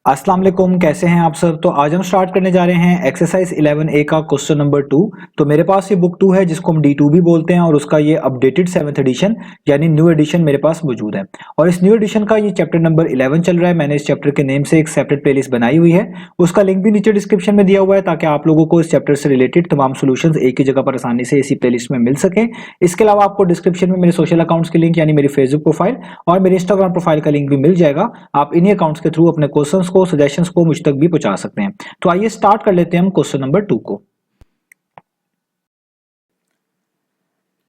अस्सलाम वालेकुम, कैसे हैं आप सब। तो आज हम स्टार्ट करने जा रहे हैं एक्सरसाइज 11A का क्वेश्चन नंबर 2। तो मेरे पास ये बुक 2 है जिसको हम D2 भी बोलते हैं और उसका ये अपडेटेड 7th एडिशन यानी न्यू एडिशन मेरे पास मौजूद है। और इस न्यू एडिशन का ये चैप्टर नंबर 11 चल रहा है। मैंने इस चैप्टर के नेम से एक सेपरेट प्लेलिस्ट बनाई हुई है, उसका लिंक भी नीचे डिस्क्रिप्शन में दिया हुआ है ताकि आप लोगों को इस चैप्टर से रिलेटेड तमाम सोल्यूशंस एक ही जगह पर आसानी से इसी प्लेलिस्ट में मिल सके। इसके अलावा आपको डिस्क्रिप्शन में मेरे सोशल अकाउंट्स के लिंक यानी मेरी फेसबुक प्रोफाइल और मेरे इंस्टाग्राम प्रोफाइल का लिंक भी मिल जाएगा। आप इन्हीं अकाउंट्स के थ्रू अपने क्वेश्चंस को, सजेशंस को मुझ तक भी पहुंचा सकते हैं। तो आइए स्टार्ट कर लेते हैं हम क्वेश्चन नंबर 2 को।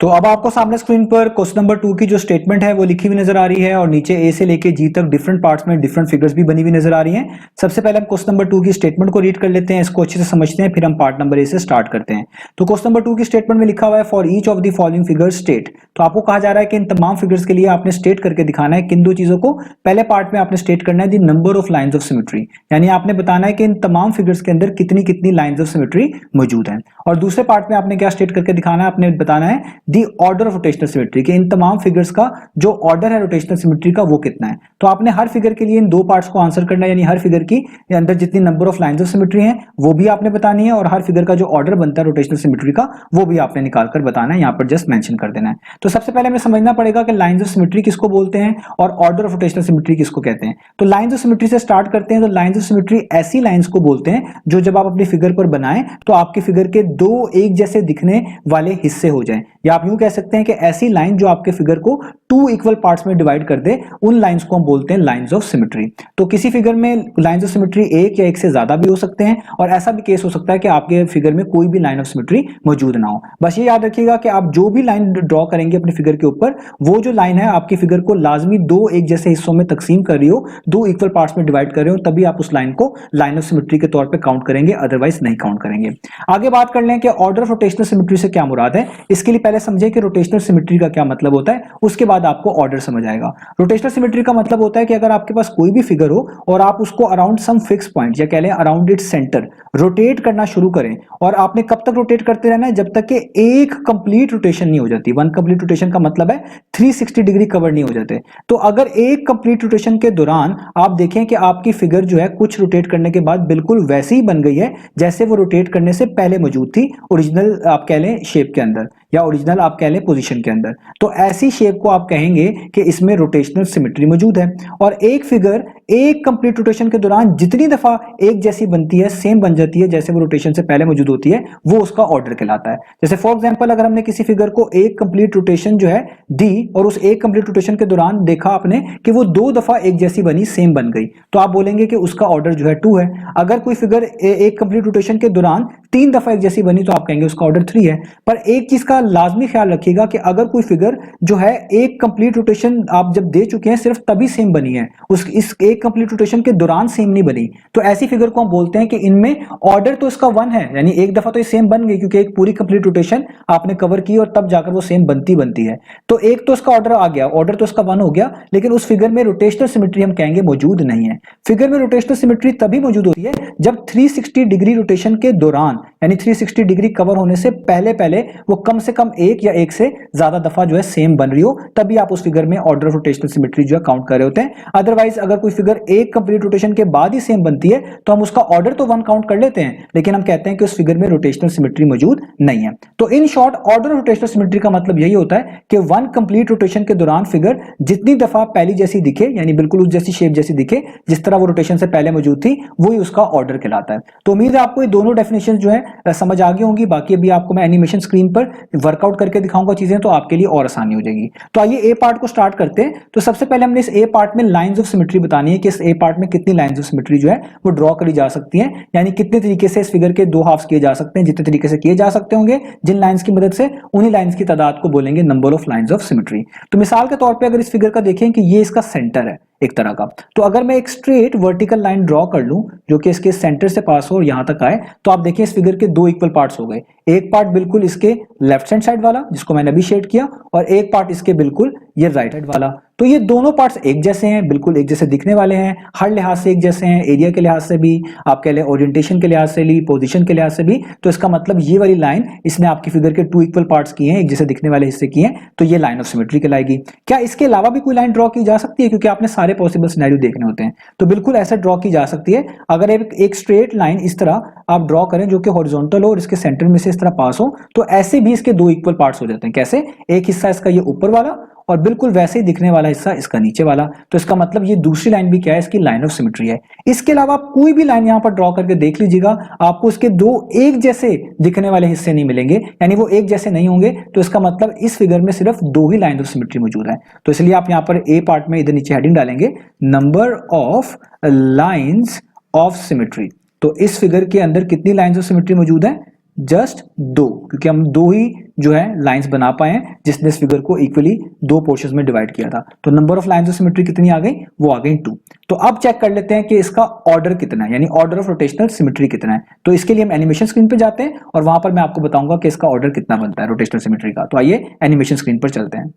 तो अब आपको सामने स्क्रीन पर क्वेश्चन नंबर 2 की जो स्टेटमेंट है वो लिखी हुई नजर आ रही है और नीचे ए से लेके जी तक डिफरेंट पार्ट्स में डिफरेंट फिगर्स भी बनी हुई नजर आ रही हैं। सबसे पहले हम क्वेश्चन नंबर 2 की स्टेटमेंट को रीड कर लेते हैं, इसको अच्छे से समझते हैं, फिर हम पार्ट नंबर ए से स्टार्ट करते हैं। तो क्वेश्चन नंबर 2 की स्टेटमेंट में लिखा हुआ है for each of the following figures state. तो आपको कहा जा रहा है कि इन तमाम फिगर्स के लिए आपने स्टेट करके दिखाना है किन दो चीजों को। पहले पार्ट में आपने स्टेट करना है the number of lines of symmetry, यानी आपने बताना है कि इन तमाम फिगर्स के अंदर कितनी कितनी लाइंस ऑफ सिमेट्री मौजूद हैं। और दूसरे पार्ट में आपने क्या स्टेट करके दिखाना है, आपने बताना है the order of rotational symmetry, कि इन तमाम फिगर्स का जो ऑर्डर है रोटेशनल सिमेट्री का वो कितना है। तो आपने हर फिगर के लिए इन दो पार्ट्स को आंसर करना है, यानी हर फिगर की अंदर जितनी number of lines of symmetry हैं वो भी आपने बतानी है और हर फिगर का जो ऑर्डर बनता है रोटेशनल सिमेट्री का वो भी आपने निकाल कर बताना है, यहां पर जस्ट मेंशन कर देना है। तो सबसे पहले हमें समझना पड़ेगा कि लाइंस ऑफ सिमेट्री किसको बोलते हैं और ऑर्डर ऑफ रोटेशनल सिमेट्री किसको कहते हैं। तो लाइंस ऑफ सिमेट्री से स्टार्ट करते हैं। तो लाइंस ऑफ सिमेट्री ऐसी लाइंस को बोलते हैं जो जब आप अपनी फिगर पर बनाएं तो आपकी फिगर के दो एक जैसे दिखने वाले हिस्से हो जाएं, या आप यूं कह सकते हैं कि ऐसी लाइन जो आपके फिगर को टू इक्वल पार्ट्स में डिवाइड कर दे, उन लाइंस को हम बोलते हैं लाइंस ऑफ सिमेट्री। तो किसी फिगर में लाइंस ऑफ सिमेट्री एक या एक से ज्यादा भी हो सकते हैं और ऐसा भी केस हो सकता है कि आपके फिगर में कोई भी लाइन ऑफ सिमेट्री मौजूद ना हो। बस ये याद रखिएगा कि आप जो भी लाइन ड्रॉ करेंगे अपने फिगर के ऊपर, वो जो लाइन है आपकी फिगर को लाजमी दो एक जैसे हिस्सों में तकसीम कर रही हो, दो इक्वल पार्ट्स में डिवाइड कर रहे हो, तभी आप उस लाइन को लाइन ऑफ सिमेट्री के तौर पर काउंट करेंगे, अदरवाइज नहीं काउंट करेंगे। आगे बात कर लें कि ऑर्डर ऑफ रोटेशनल सिमेट्री से क्या मुराद है। इसके लिए पहले समझे कि रोटेशनल सिमेट्री का क्या मतलब होता है, उसके बाद आपको ऑर्डर समझ आएगा। रोटेशनल सिमेट्री का मतलब होता है कि अगर आपके पास कोई भी फिगर हो और आप उसको अराउंड सम फिक्स पॉइंट या कह लें अराउंड इट्स सेंटर रोटेट करना शुरू करें, और आपने कब तक रोटेट करते रहना है, जब तक कि एक कंप्लीट रोटेशन नहीं हो जाती। वन कंप्लीट रोटेशन का मतलब है 360 डिग्री कवर नहीं हो जाते। तो अगर एक कंप्लीट रोटेशन के दौरान आप देखें कि आपकी फिगर जो है कुछ रोटेट करने के बाद बिल्कुल वैसी ही बन गई है जैसे वो रोटेट करने से पहले मौजूद थी, ओरिजिनल आप कह लें शेप के अंदर या ओरिजिनल आप कह लें पोजीशन के अंदर, तो ऐसी शेप को आप कहेंगे कि इसमें रोटेशनल सिमेट्री मौजूद है। और एक फिगर एक कंप्लीट रोटेशन के दौरान जितनी दफा एक जैसी बनती है, सेम बन जाती है जैसे वो रोटेशन से पहले मौजूद होती है, वो उसका ऑर्डर कहलाता है। जैसे फॉर एग्जांपल अगर हमने किसी फिगर को एक कंप्लीट रोटेशन जो है दी और उस एक कंप्लीट रोटेशन के दौरान देखा आपने कि वो दो दफा एक जैसी बनी, सेम बन गई, तो आप बोलेंगे कि उसका ऑर्डर जो है 2 है। अगर कोई फिगर एक कंप्लीट रोटेशन के दौरान 3 दफा एक जैसी बनी तो आप कहेंगे उसका ऑर्डर 3 है। पर एक चीज का लाजमी ख्याल रखिएगा कि अगर कोई फिगर जो है एक कंप्लीट रोटेशन आप जब दे चुके हैं सिर्फ तभी सेम बनी है, उस इस एक कंप्लीट रोटेशन के दौरान सेम नहीं बनी, तो ऐसी फिगर को हम बोलते हैं कि इनमें ऑर्डर तो इसका 1 है, यानी एक दफा तो ये सेम बन गई क्योंकि एक पूरी कंप्लीट रोटेशन आपने कवर की और तब जाकर वो सेम बनती है। तो एक तो इसका ऑर्डर आ गया, ऑर्डर तो इसका 1 हो गया, लेकिन उस फिगर में रोटेशनल सिमेट्री हम कहेंगे मौजूद नहीं है। फिगर में रोटेशनल सिमेट्री तभी मौजूद होती है जब 360 डिग्री रोटेशन के दौरान, यानी 360 डिग्री कवर होने से पहले पहले वो कम से कम एक या एक से ज्यादा दफा जो है सेम बन रही हो, तभी आप उस फिगर में ऑर्डर ऑफ रोटेशनल सिमेट्री जो है काउंट कर रहे होते हैं। अदरवाइज अगर कोई फिगर एक कंप्लीट रोटेशन के बाद ही सेम बनती है तो हम उसका ऑर्डर तो 1 काउंट कर लेते हैं, लेकिन हम कहते हैं कि उस फिगर में रोटेशनल सिमेट्री मौजूद नहीं है। तो in short order of rotational symmetry का मतलब यही होता है कि 1 कंप्लीट रोटेशन के दौरान फिगर जितनी दफा पहली जैसी दिखे, यानी बिल्कुल उस जैसी शेप जैसी दिखे जिस तरह वो रोटेशन से पहले मौजूद थी, वही उसका ऑर्डर कहलाता है। तो उम्मीद है आपको ये दोनों डेफिनेशन जो है समझ आ गई होंगी। बाकी अभी आपको मैं एनिमेशन स्क्रीन पर वर्कआउट करके दिखाऊंगा चीजें, तो आपके लिए और आसानी हो जाएगी। तो आइए ए पार्ट को स्टार्ट करते हैं। तो सबसे पहले हमने इस ए पार्ट में लाइंस ऑफ सिमेट्री बतानी है कि इस ए पार्ट में कितनी लाइंस ऑफ सिमेट्री जो है वो ड्रॉ करी जा सकती हैं, यानी कितने तरीके से इस फिगर के दो हाफ्स किए जा सकते हैं। जितने तरीके से किए जा सकते होंगे जिन लाइंस की मदद से, उन्हीं लाइंस की तादाद को बोलेंगे number of lines of symmetry. तो मिसाल के तौर पे अगर इस फिगर का देखें कि ये इसका सेंटर है एक तरह का, तो अगर मैं एक स्ट्रेट वर्टिकल लाइन ड्रॉ कर लूं जो कि इसके सेंटर से पास हो और यहां तक आए, तो आप देखिए इस फिगर के दो इक्वल पार्ट्स हो गए। एक पार्ट बिल्कुल इसके लेफ्ट हैंड साइड वाला जिसको मैंने अभी शेड किया, और एक पार्ट इसके बिल्कुल ये राइट हैंड वाला। तो ये दोनों पार्ट्स एक जैसे हैं, बिल्कुल एक जैसे दिखने वाले हैं, हर लिहाज से एक जैसे हैं, एरिया के लिहाज से भी, आप कह लें ओरिएंटेशन के लिहाज से भी, पोजीशन के लिहाज से भी। तो इसका मतलब ये वाली लाइन इसने आपकी फिगर के 2 इक्वल पार्ट्स किए हैं, एक जैसे दिखने वाले हिस्से किए हैं, तो ये लाइन ऑफ सिमेट्री कहलाएगी। क्या इसके अलावा भी कोई लाइन ड्रॉ की जा सकती है, क्योंकि आपने सारे पॉसिबल सिनेरियो देखने होते हैं? तो बिल्कुल ऐसा ड्रॉ की जा सकती है। अगर एक स्ट्रेट लाइन इस तरह आप ड्रॉ करें जो कि हॉरिजॉन्टल हो और इसके सेंटर में से इस तरह पास हो, तो ऐसे भी इसके 2 इक्वल पार्ट्स हो जाते हैं। कैसे? एक हिस्सा इसका ये ऊपर वाला और बिल्कुल वैसे ही दिखने वाला हिस्सा इसका नीचे वाला। तो इसका मतलब ये दूसरी लाइन भी क्या है, इसकी लाइन ऑफ सिमेट्री है। इसके अलावा आप कोई भी लाइन यहां पर ड्रॉ करके देख लीजिएगा, आपको इसके 2 एक जैसे दिखने वाले हिस्से नहीं मिलेंगे, यानी वो एक जैसे नहीं होंगे। तो इसका मतलब इस फिगर में सिर्फ 2 ही लाइन ऑफ सिमेट्री मौजूद है। तो इसलिए आप यहां पर ए पार्ट में इधर नीचे हेडिंग डालेंगे, number of lines of symmetry. तो इस फिगर के अंदर कितनी लाइन्स ऑफ सिमेट्री मौजूद है? जस्ट 2, क्योंकि हम 2 ही जो है लाइंस बना पाए हैं जिसने इस फिगर को इक्वली 2 पोर्शंस में डिवाइड किया था। तो number of lines of symmetry कितनी आ गई? वो आ गई 2। तो अब चेक कर लेते हैं कि इसका ऑर्डर कितना है, यानी ऑर्डर ऑफ रोटेशनल सिमेट्री कितना है। तो इसके लिए हम एनिमेशन स्क्रीन पे जाते हैं और वहां पर मैं आपको बताऊंगा कि इसका ऑर्डर कितना बनता है रोटेशनल सिमेट्री का। तो आइए एनिमेशन स्क्रीन पर चलते हैं।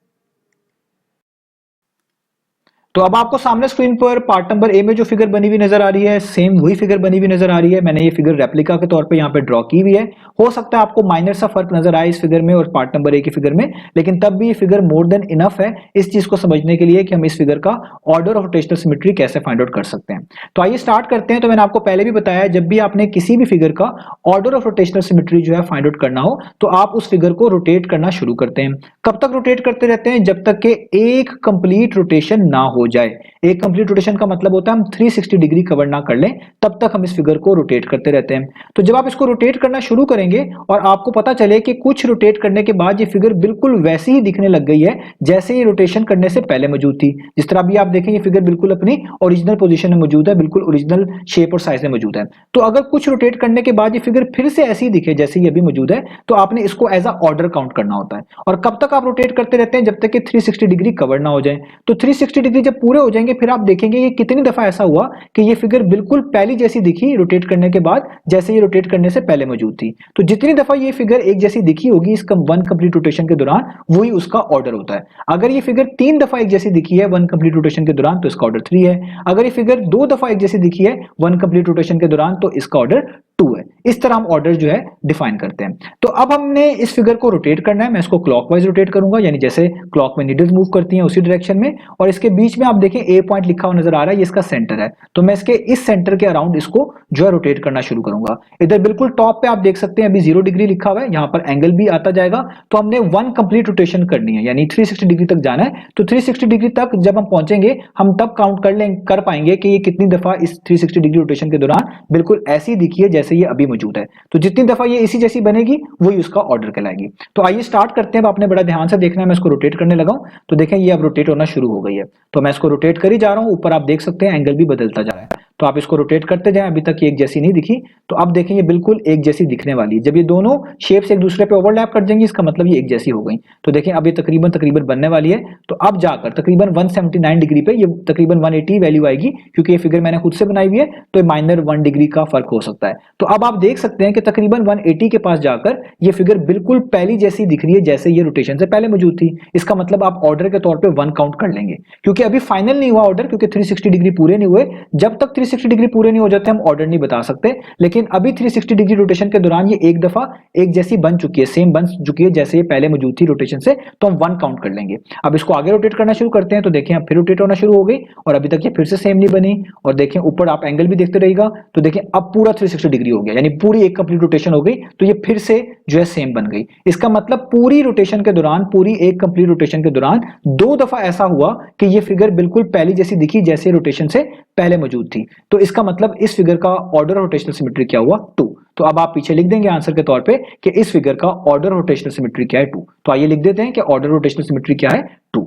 तो अब आपको सामने स्क्रीन पर पार्ट नंबर ए में जो फिगर बनी हुई नजर आ रही है, सेम वही फिगर बनी हुई नजर आ रही है। मैंने ये फिगर रेप्लिका के तौर पे यहाँ पे ड्रॉ की हुई है। हो सकता है आपको माइनर सा फर्क नजर आए इस फिगर में और पार्ट नंबर ए की फिगर में, लेकिन तब भी ये फिगर मोर देन इनफ है इस चीज को समझने के लिए कि हम इस फिगर का ऑर्डर ऑफ रोटेशनल सिमेट्री कैसे फाइंड आउट कर सकते हैं। तो आइए स्टार्ट करते हैं। तो मैंने आपको पहले भी बताया, जब भी आपने किसी भी फिगर का ऑर्डर ऑफ रोटेशनल सिमेट्री जो है फाइंड आउट करना हो, तो आप उस फिगर को रोटेट करना शुरू करते हैं। कब तक रोटेट करते रहते हैं? जब तक कि एक कंप्लीट रोटेशन ना हो जाए। एक कंप्लीट रोटेशन का मतलब होता है हम 360 डिग्री कवर ना कर लें, तब तक हम इस फिगर को रोटेट करते रहते हैं। तो जब आप इसको रोटेट करना शुरू करेंगे और आपको पता चले कि कुछ रोटेट करने के बाद ये फिगर बिल्कुल वैसी ही दिखने लग गई है जैसे ये रोटेशन करने से पहले मौजूद थी। जिस तरह अभी आप देखें ये फिगर बिल्कुल अपनी ओरिजिनल पोजीशन में मौजूद है, बिल्कुल ओरिजिनल शेप और साइज में मौजूद है। तो अगर कुछ रोटेट करने के बाद ये फिगर फिर से ऐसी दिखे जैसे ये अभी मौजूद है, तो आपने इसको एज अ ऑर्डर काउंट करना होता है। और कब तक आप रोटेट करते रहते हैं? जब तक कि 360 डिग्री कवर ना हो जाए। तो 360 डिग्री जब पूरे हो जाएंगे, फिर आप देखेंगे कि कितनी दफा ऐसा हुआ कि ये फिगर बिल्कुल पहली जैसी दिखी रोटेट करने के बाद जैसे ये रोटेट करने से पहले मौजूद थी। तो जितनी दफा ये फिगर एक जैसी दिखी होगी इस वन कंप्लीट रोटेशन के दौरान, वही उसका ऑर्डर होता है। अगर ये फिगर 3 दफा एक जैसी दिखी है वन कंप्लीट रोटेशन के दौरान, तो इसका ऑर्डर 3 है। अगर ये फिगर 2 दफा एक जैसी दिखी है वन कंप्लीट रोटेशन के दौरान, तो इसका ऑर्डर 2 है। इस तरह हम ऑर्डर जो है डिफाइन करते हैं। तो अब हमने इस फिगर को रोटेट करना है। मैं इसको क्लॉकवाइज रोटेट करूंगा, यानी जैसे क्लॉक में नीडल्स मूव करती हैं उसी डायरेक्शन में। और इसके बीच में आप देखें ए पॉइंट लिखा हुआ नजर आ रहा है, ये इसका सेंटर है। तो मैं इसके इस सेंटर के अराउंड इसको जो है रोटेट करना शुरू करूंगा। इधर बिल्कुल टॉप पे आप देख सकते हैं अभी 0 डिग्री लिखा हुआ है, यहां पर एंगल भी आता जाएगा। तो हमने 1 कंप्लीट रोटेशन करनी है, यानी 360 डिग्री तक जाना है। तो 360 डिग्री तक जब हम पहुंचेंगे, हम तब काउंट कर पाएंगे कि ये कितनी दफा इस 360 डिग्री रोटेशन के दौरान बिल्कुल ऐसी दिखी है जैसे ये अभी मौजूद है। तो जितनी दफा ये इसी जैसी बनेगी वही उसका ऑर्डर कहलाएगी। तो आइए स्टार्ट करते हैं। अब आपने बड़ा ध्यान से देखना है, मैं इसको रोटेट करने लगा हूं। तो देखें ये अब रोटेट होना शुरू हो गई है। तो मैं इसको रोटेट कर ही जा रहा हूं, ऊपर आप देख सकते हैं एंगल भी बदलता जा रहा है। तो आप इसको रोटेट करते जाएं, अभी तक ये एक जैसी नहीं दिखी। तो अब देखें ये बिल्कुल एक जैसी दिखने वाली है। जब ये दोनों शेप्स एक दूसरे पे ओवरलैप कर जाएंगी, इसका मतलब ये एक जैसी हो गई। तो देखें अब ये तकरीबन बनने वाली है। तो अब जाकर तकरीबन 179 डिग्री पे ये तकरीबन 180 वैल्यू आएगी, क्योंकि ये फिगर मैंने खुद से बनाई हुई है, तो माइनर 1 डिग्री का फर्क हो सकता है। तो अब आप देख सकते हैं कि तकरीबन 180 के पास जाकर ये फिगर बिल्कुल पहली जैसी दिख रही है जैसे ये रोटेशन से पहले मौजूद थी। इसका मतलब आप ऑर्डर के तौर पे 1 काउंट कर लेंगे, क्योंकि अभी फाइनल नहीं हुआ ऑर्डर, क्योंकि 360 डिग्री पूरे नहीं हुए। जब तक 360 डिग्री पूरे नहीं हो जाते हम ऑर्डर नहीं बता सकते। लेकिन अभी 360 डिग्री रोटेशन के दौरान ये एक दफा एक जैसी बन चुकी है, सेम बन चुकी है जैसे ये पहले मौजूद थी रोटेशन से। तो हम 1 काउंट कर लेंगे। अब इसको आगे रोटेट करना शुरू करते हैं। तो देखें अब फिर रोटेट होना शुरू हो गई और अभी तक ये फिर से सेम नहीं बनी। और देखें ऊपर आप एंगल भी देखते रहिएगा। तो देखें अब पूरा 360 डिग्री हो गया, यानी पूरी एक कंप्लीट रोटेशन हो गई। तो ये फिर से जो है सेम बन गई। इसका मतलब पूरी रोटेशन के दौरान, पूरी एक कंप्लीट रोटेशन के दौरान 2 दफा ऐसा हुआ कि ये फिगर बिल्कुल पहली जैसी दिखी जैसे रोटेशन से पहले मौजूद थी। तो इसका मतलब इस फिगर का ऑर्डर रोटेशनल सिमेट्री क्या हुआ? 2। तो अब आप पीछे लिख देंगे आंसर के तौर पे कि इस फिगर का ऑर्डर रोटेशनल सिमेट्री क्या है? 2। तो आइए लिख देते हैं कि ऑर्डर रोटेशनल सिमेट्री क्या है? 2।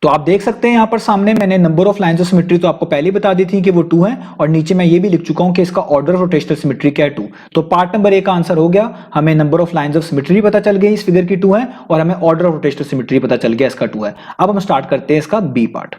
तो आप देख सकते हैं यहां पर सामने मैंने number of lines of symmetry तो आपको पहले ही बता दी थी कि वो 2 है, और नीचे मैं ये भी लिख चुका हूं कि इसका ऑर्डर ऑफ रोटेशनल सिमेट्री क्या है? 2। तो पार्ट नंबर ए का आंसर हो गया। हमें number of lines of symmetry पता चल गई इस फिगर की 2 है, और हमें ऑर्डर ऑफ रोटेशनल सिमेट्री पता चल गया इसका 2 है। अब हम स्टार्ट करते हैं इसका बी पार्ट।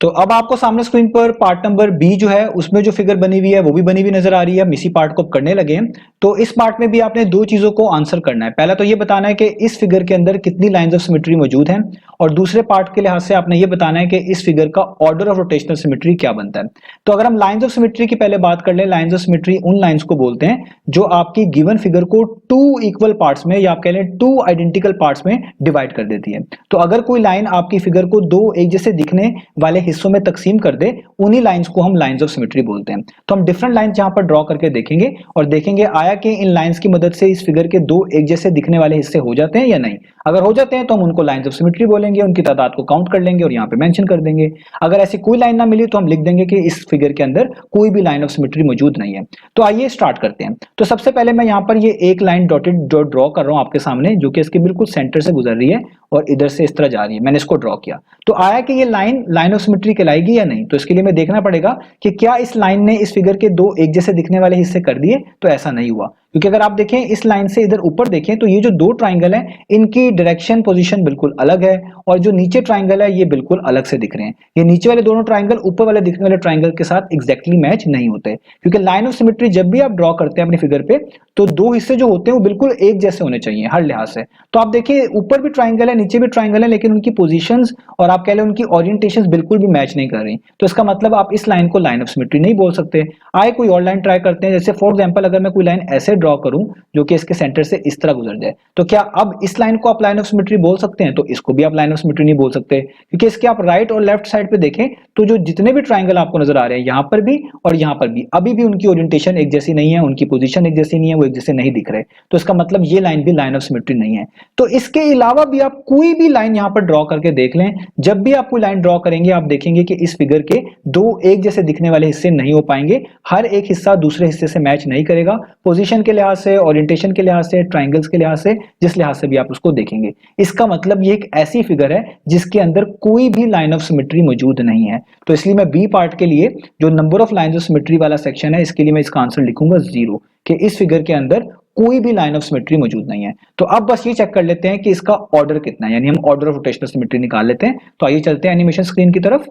तो अब आपको सामने स्क्रीन पर पार्ट नंबर बी जो है उसमें जो फिगर बनी हुई है वो भी बनी हुई नजर आ रही है। हम इसी पार्ट को अब करने लगे हैं। तो इस पार्ट में भी आपने दो चीजों को आंसर करना है। पहला तो ये बताना है कि इस फिगर के अंदर कितनी लाइंस ऑफ सिमेट्री मौजूद हैं, और दूसरे पार्ट के लिहाज से आपने ये बताना है कि इस फिगर का ऑर्डर ऑफ रोटेशनल सिमेट्री क्या बनता है। तो अगर हम लाइंस ऑफ सिमेट्री की पहले बात कर लें, लाइंस ऑफ सिमेट्री उन लाइंस को बोलते हैं जो आपकी गिवन फिगर को टू इक्वल पार्ट्स में, या आप कह लें टू आइडेंटिकल पार्ट्स में डिवाइड कर देती है। तो अगर कोई लाइन आपकी फिगर को दो एक जैसे दिखने वाले हिस्सों में तकसीम कर दे, उन्हीं लाइंस को हम लाइंस ऑफ सिमेट्री बोलते हैं। तो हम डिफरेंट लाइंस यहां पर ड्रॉ करके देखेंगे और देखेंगे आया कि इन लाइंस की मदद से इस फिगर के दो एक जैसे दिखने वाले हिस्से हो जाते हैं या नहीं। अगर हो जाते हैं तो हम उनको लाइंस ऑफ सिमेट्री बोलेंगे, उनकी तादाद को काउंट कर लेंगे और यहाँ पे मेंशन कर देंगे। अगर ऐसी कोई लाइन ना मिली तो हम लिख देंगे कि इस फिगर के अंदर कोई भी लाइन ऑफ सिमेट्री मौजूद नहीं है। तो आइए स्टार्ट करते हैं। तो सबसे पहले मैं यहाँ पर ये एक लाइन डॉटेड जो ड्रॉ कर रहा हूँ आपके सामने, जो कि इसके बिल्कुल सेंटर से गुजर रही है और इधर से इस तरह जा रही है। मैंने इसको ड्रॉ किया तो आया कि ये लाइन ऑफ सिमेट्री कहलाएगी या नहीं। तो इसके लिए मैं देखना पड़ेगा कि क्या इस लाइन ने इस फिगर के दो एक जैसे दिखने वाले हिस्से कर दिए। तो ऐसा नहीं हुआ, क्योंकि अगर आप देखें इस लाइन से इधर ऊपर देखें तो ये जो दो ट्राइंगल हैं इनकी डायरेक्शन पोजीशन बिल्कुल अलग है, और जो नीचे ट्राइंगल है ये बिल्कुल अलग से दिख रहे हैं। ये नीचे वाले दोनों ट्राइंगल ऊपर वाले दिखने वाले ट्राइंगल के साथ एग्जैक्टली मैच नहीं होते, क्योंकि लाइन ऑफ सिमेट्री जब भी आप ड्रॉ करते हैं अपनी फिगर पे तो दो हिस्से जो होते हैं वो बिल्कुल एक जैसे होने चाहिए हर लिहाज से। तो आप देखिए ऊपर भी ट्राइंगल है नीचे भी ट्राइंगल है, लेकिन उनकी पोजीशंस और आप कह लें उनकी ओरिएंटेशंस बिल्कुल भी मैच नहीं कर रही। तो इसका मतलब आप इस लाइन को लाइन ऑफ सिमेट्री नहीं बोल सकते। आए कोई और लाइन ट्राई करते हैं। जैसे फॉर एग्जांपल अगर मैं कोई लाइन ऐसे ड्रॉ करूं जो कि इसके सेंटर से इस तरह गुजर जाए, तो क्या अब इस लाइन को आप लाइन ऑफ सिमेट्री बोल सकते हैं? तो इसको भी आप लाइन ऑफ सिमेट्री नहीं बोल सकते, क्योंकि इसके आप राइट और लेफ्ट साइड पे देखें तो जो जितने भी ट्राइंगल आपको नजर आ रहे हैं यहाँ पर भी और यहाँ पर भी, अभी भी उनकी ओरिएंटेशन एक जैसी नहीं है, उनकी पोजीशन एक जैसी नहीं है, वो एक जैसे नहीं दिख रहे। तो इसका मतलब ये लाइन भी लाइन ऑफ सिमेट्री नहीं है। तो इसके अलावा भी आप कोई भी लाइन यहाँ पर ड्रॉ करके देख लें, जब भी आप कोई लाइन ड्रॉ करेंगे आप देखेंगे कि इस फिगर के दो एक जैसे दिखने वाले हिस्से नहीं हो पाएंगे। हर एक हिस्सा दूसरे हिस्से से मैच नहीं करेगा, पोजीशन के लिहाज से, ओरिएंटेशन के लिहाज से, ट्राइंगल्स के लिहाज से, जिस लिहाज से भी आप उसको देखेंगे। इसका मतलब ये एक ऐसी फिगर है जिसके अंदर कोई भी लाइन ऑफ सिमेट्री मौजूद नहीं है। तो इसलिए मैं बी पार्ट के लिए जो number of lines of symmetry वाला सेक्शन है, इसके लिए मैं इसका आंसर लिखूंगा 0, कि इस फिगर के अंदर कोई भी लाइन ऑफ सिमेट्री मौजूद नहीं है। तो अब बस ये चेक कर लेते हैं कि इसका ऑर्डर कितना है, यानी हम ऑर्डर ऑफ रोटेशनल सिमेट्री निकाल लेते हैं। तो आइए चलते हैं एनिमेशन स्क्रीन की तरफ।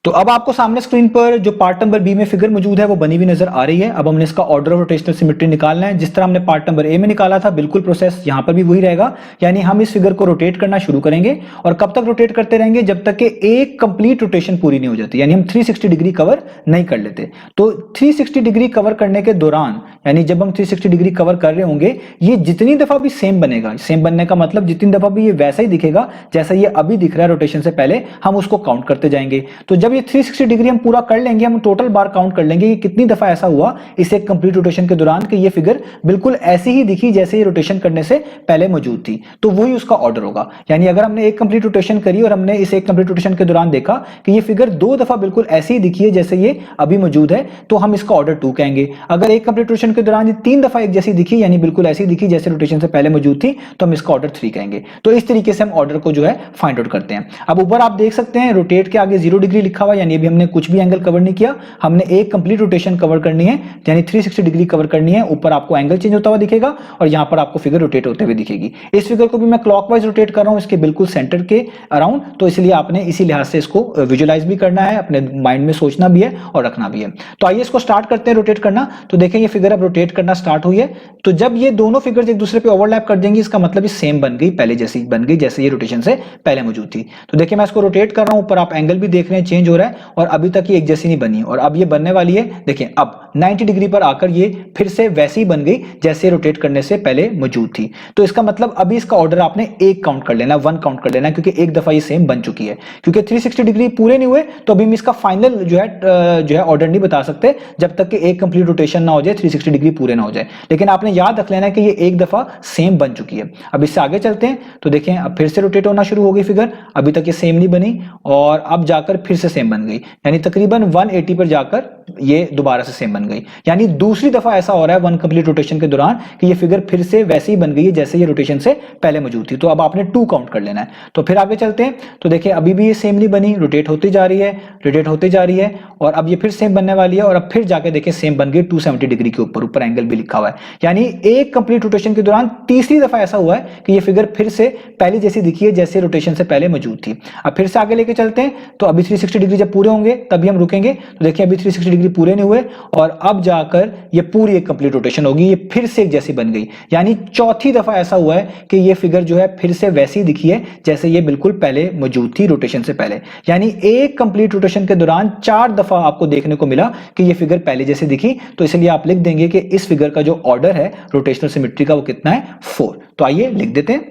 तो अब आपको सामने स्क्रीन पर जो पार्ट नंबर बी में फिगर मौजूद है वो बनी हुई नजर आ रही है। अब हमने इसका ऑर्डर ऑफ रोटेशनल सिमेट्री निकालना है। जिस तरह हमने पार्ट नंबर ए में निकाला था बिल्कुल प्रोसेस यहां पर भी वही रहेगा, यानी हम इस फिगर को रोटेट करना शुरू करेंगे और कब तक रोटेट करते रहेंगे, जब तक कि एक कंप्लीट रोटेशन पूरी नहीं हो जाती, यानी हम 360 डिग्री कवर नहीं कर लेते। तो 360 डिग्री कवर करने के दौरान, यानी जब हम 360 डिग्री कवर कर रहे होंगे, ये जितनी दफा भी सेम बनेगा, सेम बनने का मतलब जितनी दफा भी ये वैसा ही दिखेगा जैसा ये अभी दिख रहा है रोटेशन से पहले, हम उसको काउंट करते जाएंगे। तो जब ये 360 डिग्री हम पूरा कर लेंगे, हम टोटल बार काउंट कर लेंगे कि कितनी दफा ऐसा हुआ इस एक कंप्लीट रोटेशन के दौरान कि ये फिगर बिल्कुल ऐसी ही दिखी जैसे ये रोटेशन करने से पहले मौजूद थी। तो वही उसका ऑर्डर होगा। यानी अगर हमने एक कंप्लीट रोटेशन करी और हमने इस एक कंप्लीट रोटेशन के दौरान देखा कि ये फिगर दो दफा बिल्कुल ऐसी ही दिखी है जैसे ये अभी मौजूद है, तो हम इसका ऑर्डर 2 कहेंगे। अगर एक कंप्लीट रोटेशन के दौरान ये 3 दफा एक जैसी दिखी, यानी बिल्कुल ऐसी दिखी जैसे रोटेशन से पहले मौजूद थी, तो हम इसका ऑर्डर 3 कहेंगे। तो इस तरीके से हम ऑर्डर को जो है फाइंड आउट करते हैं। अब ऊपर आप देख सकते हैं रोटेट के आगे 0 डिग्री लिखा हुआ, यानी अभी हमने कुछ भी एंगल कवर नहीं किया, हमने एक कंप्लीट रोटेशन कवर करनी है, यानी 360 डिग्री कवर करनी है। ऊपर आपको एंगल चेंज होता हुआ दिखेगा और यहां पर आपको फिगर रोटेट होते हुए दिखेगी। इस फिगर को भी मैं क्लॉकवाइज रोटेट कर रहा हूं इसके बिल्कुल सेंटर के अराउंड, तो इसलिए आपने इसी लिहाज से इसको विजुअलाइज भी करना है, अपने माइंड में सोचना भी है और रखना भी है। तो आइए इसको स्टार्ट करते हैं रोटेट करना। तो देखें ये फिगर अब रोटेट करना स्टार्ट हुई है। तो जब ये दोनों फिगर्स एक दूसरे पे ओवरलैप कर देंगी, इसका मतलब ये सेम बन गई, पहले जैसी बन गई जैसे ये रोटेशन से पहले मौजूद थी। तो देखिए मैं इसको रोटेट कर रहा हूं, ऊपर आप एंगल भी देख रहे हैं चेंज हो रहा है, और अभी तक ये एक जैसी नहीं बनी और अब ये बनने वाली है। देखिए अब 90 डिग्री पर आकर ये फिर से वैसी ही बन गई जैसे रोटेट करने से पहले मौजूद थी। तो इसका मतलब अभी इसका ऑर्डर आपने 1 काउंट कर लेना, 1 काउंट कर लेना, क्योंकि एक दफा ये सेम बन चुकी है। क्योंकि 360 डिग्री पूरे नहीं हुए तो अभी हम इसका फाइनल जो है ऑर्डर नहीं बता सकते जब तक कि एक कंप्लीट रोटेशन ना हो जाए, 360 डिग्री पूरे ना हो जाए। लेकिन आपने याद रख लेना कि ये एक दफा सेम बन चुकी है। अब इससे आगे चलते हैं तो देखें अब फिर से रोटेट होना शुरू हो गई फिगर। अभी तक ये सेम नहीं बनी और अब जाकर फिर से सेम बन गई, यानी तकरीबन 180 पर जाकर ये दोबारा से सेम बन गई। यानी दूसरी दफा ऐसा हो रहा है वन कंप्लीट रोटेशन के दौरान कि ये फिगर फिर से वैसे ही बन गई है जैसे ये रोटेशन से पहले मौजूद थी। तो अब आपने 2 काउंट कर लेना है। तो फिर आगे चलते हैं, तो देखिए अभी भी ये सेम नहीं बनी, रोटेट होती जा रही है, रोटेट होती जा रही है, और अब ये फिर सेम बनने वाली है, और अब फिर जाके देखिए सेम बन गई 270 डिग्री के ऊपर, ऊपर एंगल भी लिखा हुआ है। यानी एक कंप्लीट रोटेशन के दौरान तीसरी दफा ऐसा हुआ है कि ये फिगर फिर से पहले जैसी दिखी है जैसे रोटेशन से पहले मौजूद थी। अब फिर से आगे लेके चलते हैं, तो अभी 360 डिग्री जब पूरे होंगे तभी हम रुकेंगे। तो देखिए अभी 360 डिग्री पूरे नहीं हुए, और अब जाकर ये पूरी एक कंप्लीट रोटेशन होगी, ये फिर से एक जैसी बन गई। यानी चौथी दफा ऐसा हुआ है कि ये फिगर जो है फिर से वैसी दिखी है जैसे ये बिल्कुल पहले मौजूद थी रोटेशन से पहले। यानी एक कंप्लीट रोटेशन के दौरान 4 दफा आपको देखने को मिला कि ये फिगर पहले जैसे दिखी। तो इसलिए आप लिख देंगे कि इस फिगर का जो ऑर्डर है रोटेशनल सिमेट्री का वो कितना है, 4। तो आइए लिख देते हैं।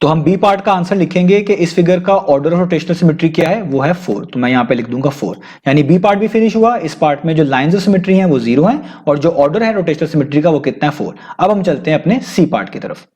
तो हम बी पार्ट का आंसर लिखेंगे कि इस फिगर का ऑर्डर ऑफ रोटेशनल सिमेट्री क्या है, वो है 4। तो मैं यहां पे लिख दूंगा 4। यानी बी पार्ट भी फिनिश हुआ। इस पार्ट में जो लाइंस ऑफ सिमेट्री हैं वो 0 हैं, और जो ऑर्डर है रोटेशनल सिमेट्री का वो कितना है, 4। अब हम चलते हैं अपने सी पार्ट की तरफ।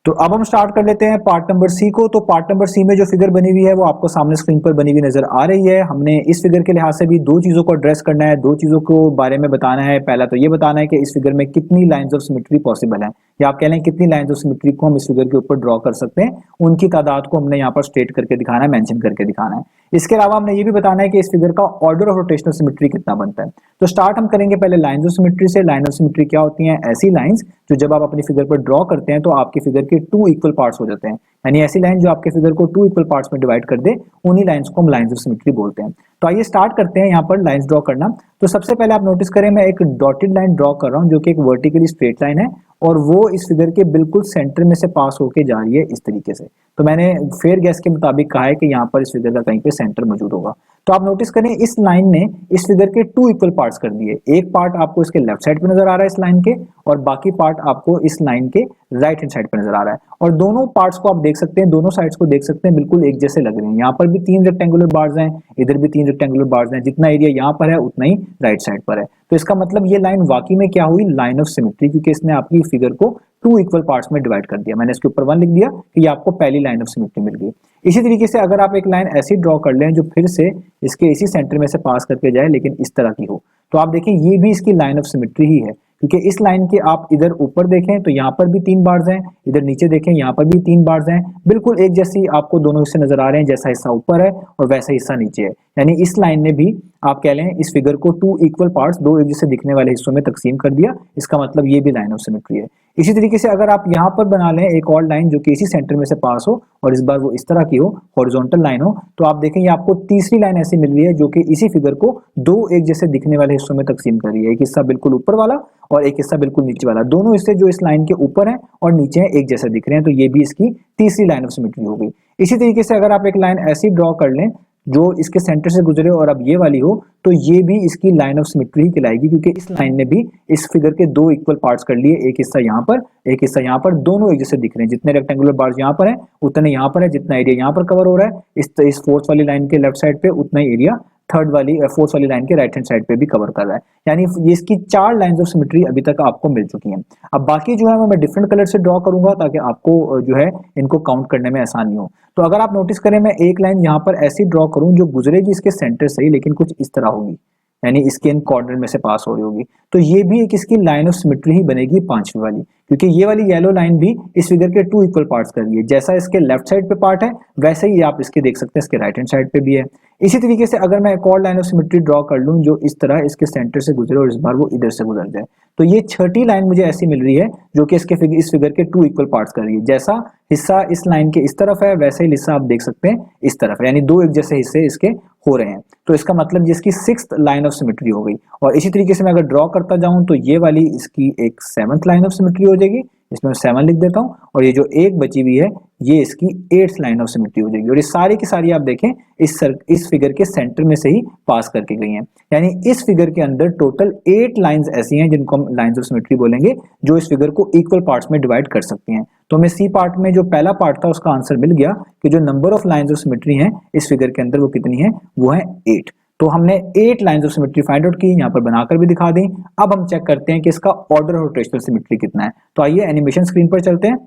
तो अब हम स्टार्ट कर लेते हैं पार्ट नंबर सी को। तो पार्ट नंबर सी में जो फिगर बनी हुई है वो आपको सामने स्क्रीन पर बनी हुई नजर आ रही है। हमने इस फिगर के लिहाज से भी 2 चीजों को एड्रेस करना है, 2 चीजों को बारे में बताना है। पहला तो ये बताना है कि इस फिगर में कितनी लाइंस ऑफ सिमेट्री पॉसिबल है, या आप कह लें कितनी लाइंस ऑफ सिमेट्री को हम इस फिगर के ऊपर ड्रॉ कर सकते हैं, उनकी तादाद को हमने यहाँ पर स्टेट करके दिखाना है, मेंशन करके दिखाना है। इसके अलावा हमने ये भी बताना है कि इस फिगर का ऑर्डर ऑफ रोटेशनल सिमेट्री कितना बनता है। तो स्टार्ट हम करेंगे पहले लाइंस ऑफ सिमेट्री से। लाइन ऑफ सिमेट्री क्या होती हैं? ऐसी लाइंस जो जब आप अपनी फिगर पर ड्रॉ करते हैं तो आपकी फिगर के 2 इक्वल पार्ट्स हो जाते हैं। यानी ऐसी लाइन जो आपके फिगर को 2 इक्वल पार्ट्स में डिवाइड कर दे, उन्हीं लाइंस को हम लाइंस ऑफ सिमेट्री बोलते हैं। तो आइए स्टार्ट करते हैं यहाँ पर लाइंस ड्रॉ करना। तो सबसे पहले आप नोटिस करें, मैं एक डॉटेड लाइन ड्रॉ कर रहा हूँ जो कि एक वर्टिकली स्ट्रेट लाइन है, और वो इस फिगर के बिल्कुल सेंटर में से पास होके जा रही है इस तरीके से। तो मैंने फेयर गैस के मुताबिक कहा है कि यहाँ पर इस फिगर का कहीं पे सेंटर मौजूद होगा। तो आप नोटिस करें इस लाइन ने इस फिगर के 2 इक्वल पार्ट्स कर दिए। एक पार्ट आपको इसके लेफ्ट साइड पे नजर आ रहा है इस लाइन के, और बाकी पार्ट आपको इस लाइन के राइट हैंड साइड पे नजर आ रहा है। और दोनों पार्ट्स को आप देख सकते हैं, दोनों साइड्स को देख सकते हैं, बिल्कुल एक जैसे लग रहे हैं। यहाँ पर भी 3 रेक्टेंगुलर बार्स हैं, इधर भी 3 रेक्टेंगुलर बार्स हैं। जितना एरिया यहाँ पर है उतना ही राइट साइड पर है। तो इसका मतलब ये लाइन वाकई में क्या हुई, लाइन ऑफ सिमेट्री, क्योंकि इसने आपकी फिगर को 2 इक्वल पार्ट्स में डिवाइड कर दिया। मैंने इसके ऊपर 1 लिख दिया कि ये आपको पहली लाइन ऑफ सिमेट्री मिल गई। इसी तरीके से अगर आप एक लाइन ऐसी ड्रॉ कर लें जो फिर से इसके इसी सेंटर में से पास करके जाए लेकिन इस तरह की हो, तो आप देखें ये भी इसकी लाइन ऑफ सिमेट्री ही है, क्योंकि इस लाइन के आप इधर ऊपर देखें तो यहाँ पर भी 3 बार्स हैं, इधर नीचे देखें यहाँ पर भी 3 बार्स हैं। बिल्कुल एक जैसी आपको दोनों हिस्से नजर आ रहे हैं, जैसा हिस्सा ऊपर है और वैसा हिस्सा नीचे है। यानी इस लाइन ने भी आप कह लें इस फिगर को 2 इक्वल पार्ट्स, 2 एक जैसे दिखने वाले हिस्सों में तकसीम कर दिया। इसका मतलब ये भी लाइन ऑफ सिमेट्री है। इसी तरीके से अगर आप यहाँ पर बना लें एक और लाइन जो कि इसी सेंटर में से पास हो, और इस बार वो इस तरह की हो, हॉरिजॉन्टल लाइन हो, तो आप देखें ये आपको तीसरी लाइन ऐसी मिल रही है जो कि इसी फिगर को 2 एक जैसे दिखने वाले हिस्सों में तकसीम कर रही है। एक हिस्सा बिल्कुल ऊपर वाला और एक हिस्सा बिल्कुल नीचे वाला। दोनों हिस्से जो इस लाइन के ऊपर हैं और नीचे हैं एक जैसे दिख रहे हैं, तो ये भी इसकी तीसरी लाइन ऑफ सिमेट्री हो गई। इसी तरीके से अगर आप एक लाइन ऐसी ड्रॉ कर लें जो इसके सेंटर से गुजरे और अब ये वाली हो, तो ये भी इसकी लाइन ऑफ सिमेट्री ही कहलाएगी, क्योंकि इस लाइन ने भी इस फिगर के 2 इक्वल पार्ट्स कर लिए। एक हिस्सा यहाँ पर, एक हिस्सा यहाँ पर, दोनों एक जैसे दिख रहे हैं। जितने रेक्टेंगुलर बार्स यहाँ पर हैं उतने यहाँ पर है, जितना एरिया यहाँ पर कवर हो रहा है इस फोर्थ वाली लाइन के लेफ्ट साइड पे, उतना ही एरिया फोर्थ वाली लाइन के राइट हैंड साइड पे भी कवर कर रहा है। यानी ये इसकी 4 लाइंस ऑफ सिमेट्री अभी तक आपको मिल चुकी हैं। अब बाकी जो है वो मैं डिफरेंट कलर से ड्रॉ करूंगा ताकि आपको जो है इनको काउंट करने में आसानी हो। तो अगर आप नोटिस करें, मैं एक लाइन यहाँ पर ऐसी ड्रॉ करूं जो गुजरेगी इसके सेंटर से ही, लेकिन कुछ इस तरह होगी, यानी इसके इन कॉर्नर में से पास हो रही होगी। तो ये भी एक इसकी लाइन ऑफ सिमेट्री ही बनेगी 5वीं वाली, क्योंकि ये वाली येलो लाइन भी इस फिगर के 2 इक्वल पार्ट्स कर रही है। जैसा इसके लेफ्ट साइड पे पार्ट है वैसे ही आप इसके देख सकते हैं इसके राइट हैंड साइड पे भी है। इसी तरीके से अगर मैं एक और लाइन ऑफ सिमेट्री ड्रॉ कर लूं जो इस तरह इसके सेंटर से गुजरे और इस बार वो इधर से गुजर जाए, तो ये 6ठी लाइन मुझे ऐसी मिल रही है जो कि इस फिगर के 2 इक्वल पार्ट्स कर रही है। जैसा हिस्सा इस लाइन के इस तरफ है वैसे ही हिस्सा आप देख सकते हैं इस तरफ है, यानी 2 एक जैसे हिस्से इसके हो रहे हैं। तो इसका मतलब ये इसकी 6th लाइन ऑफ सिमेट्री हो गई। और इसी तरीके से मैं अगर ड्रॉ करता जाऊं तो ये वाली इसकी एक 7th लाइन ऑफ सिमेट्री हो जाएगी, इसमें मैं 7 लिख देता हूं, और ये जो एक बची हुई है ये इसकी 8th लाइन ऑफ सिमेट्री हो जाएगी। और ये सारी की सारी आप देखें इस फिगर के सेंटर में से ही पास करके गई हैं। यानी इस फिगर के अंदर टोटल 8 लाइंस ऐसी हैं जिनको हम लाइंस ऑफ सिमेट्री बोलेंगे, जो इस फिगर को इक्वल पार्ट्स में डिवाइड कर सकती हैं। तो हमें सी पार्ट में जो पहला पार्ट था उसका आंसर मिल गया कि जो number of lines of symmetry हैं इस फिगर के अंदर वो कितनी है, वो है 8। तो हमने 8 lines of symmetry find out की, यहाँ पर बनाकर भी दिखा दी। अब हम चेक करते हैं कि इसका ऑर्डर ऑफ रोटेशनल सिमेट्री कितना है। तो आइए एनिमेशन स्क्रीन पर चलते हैं।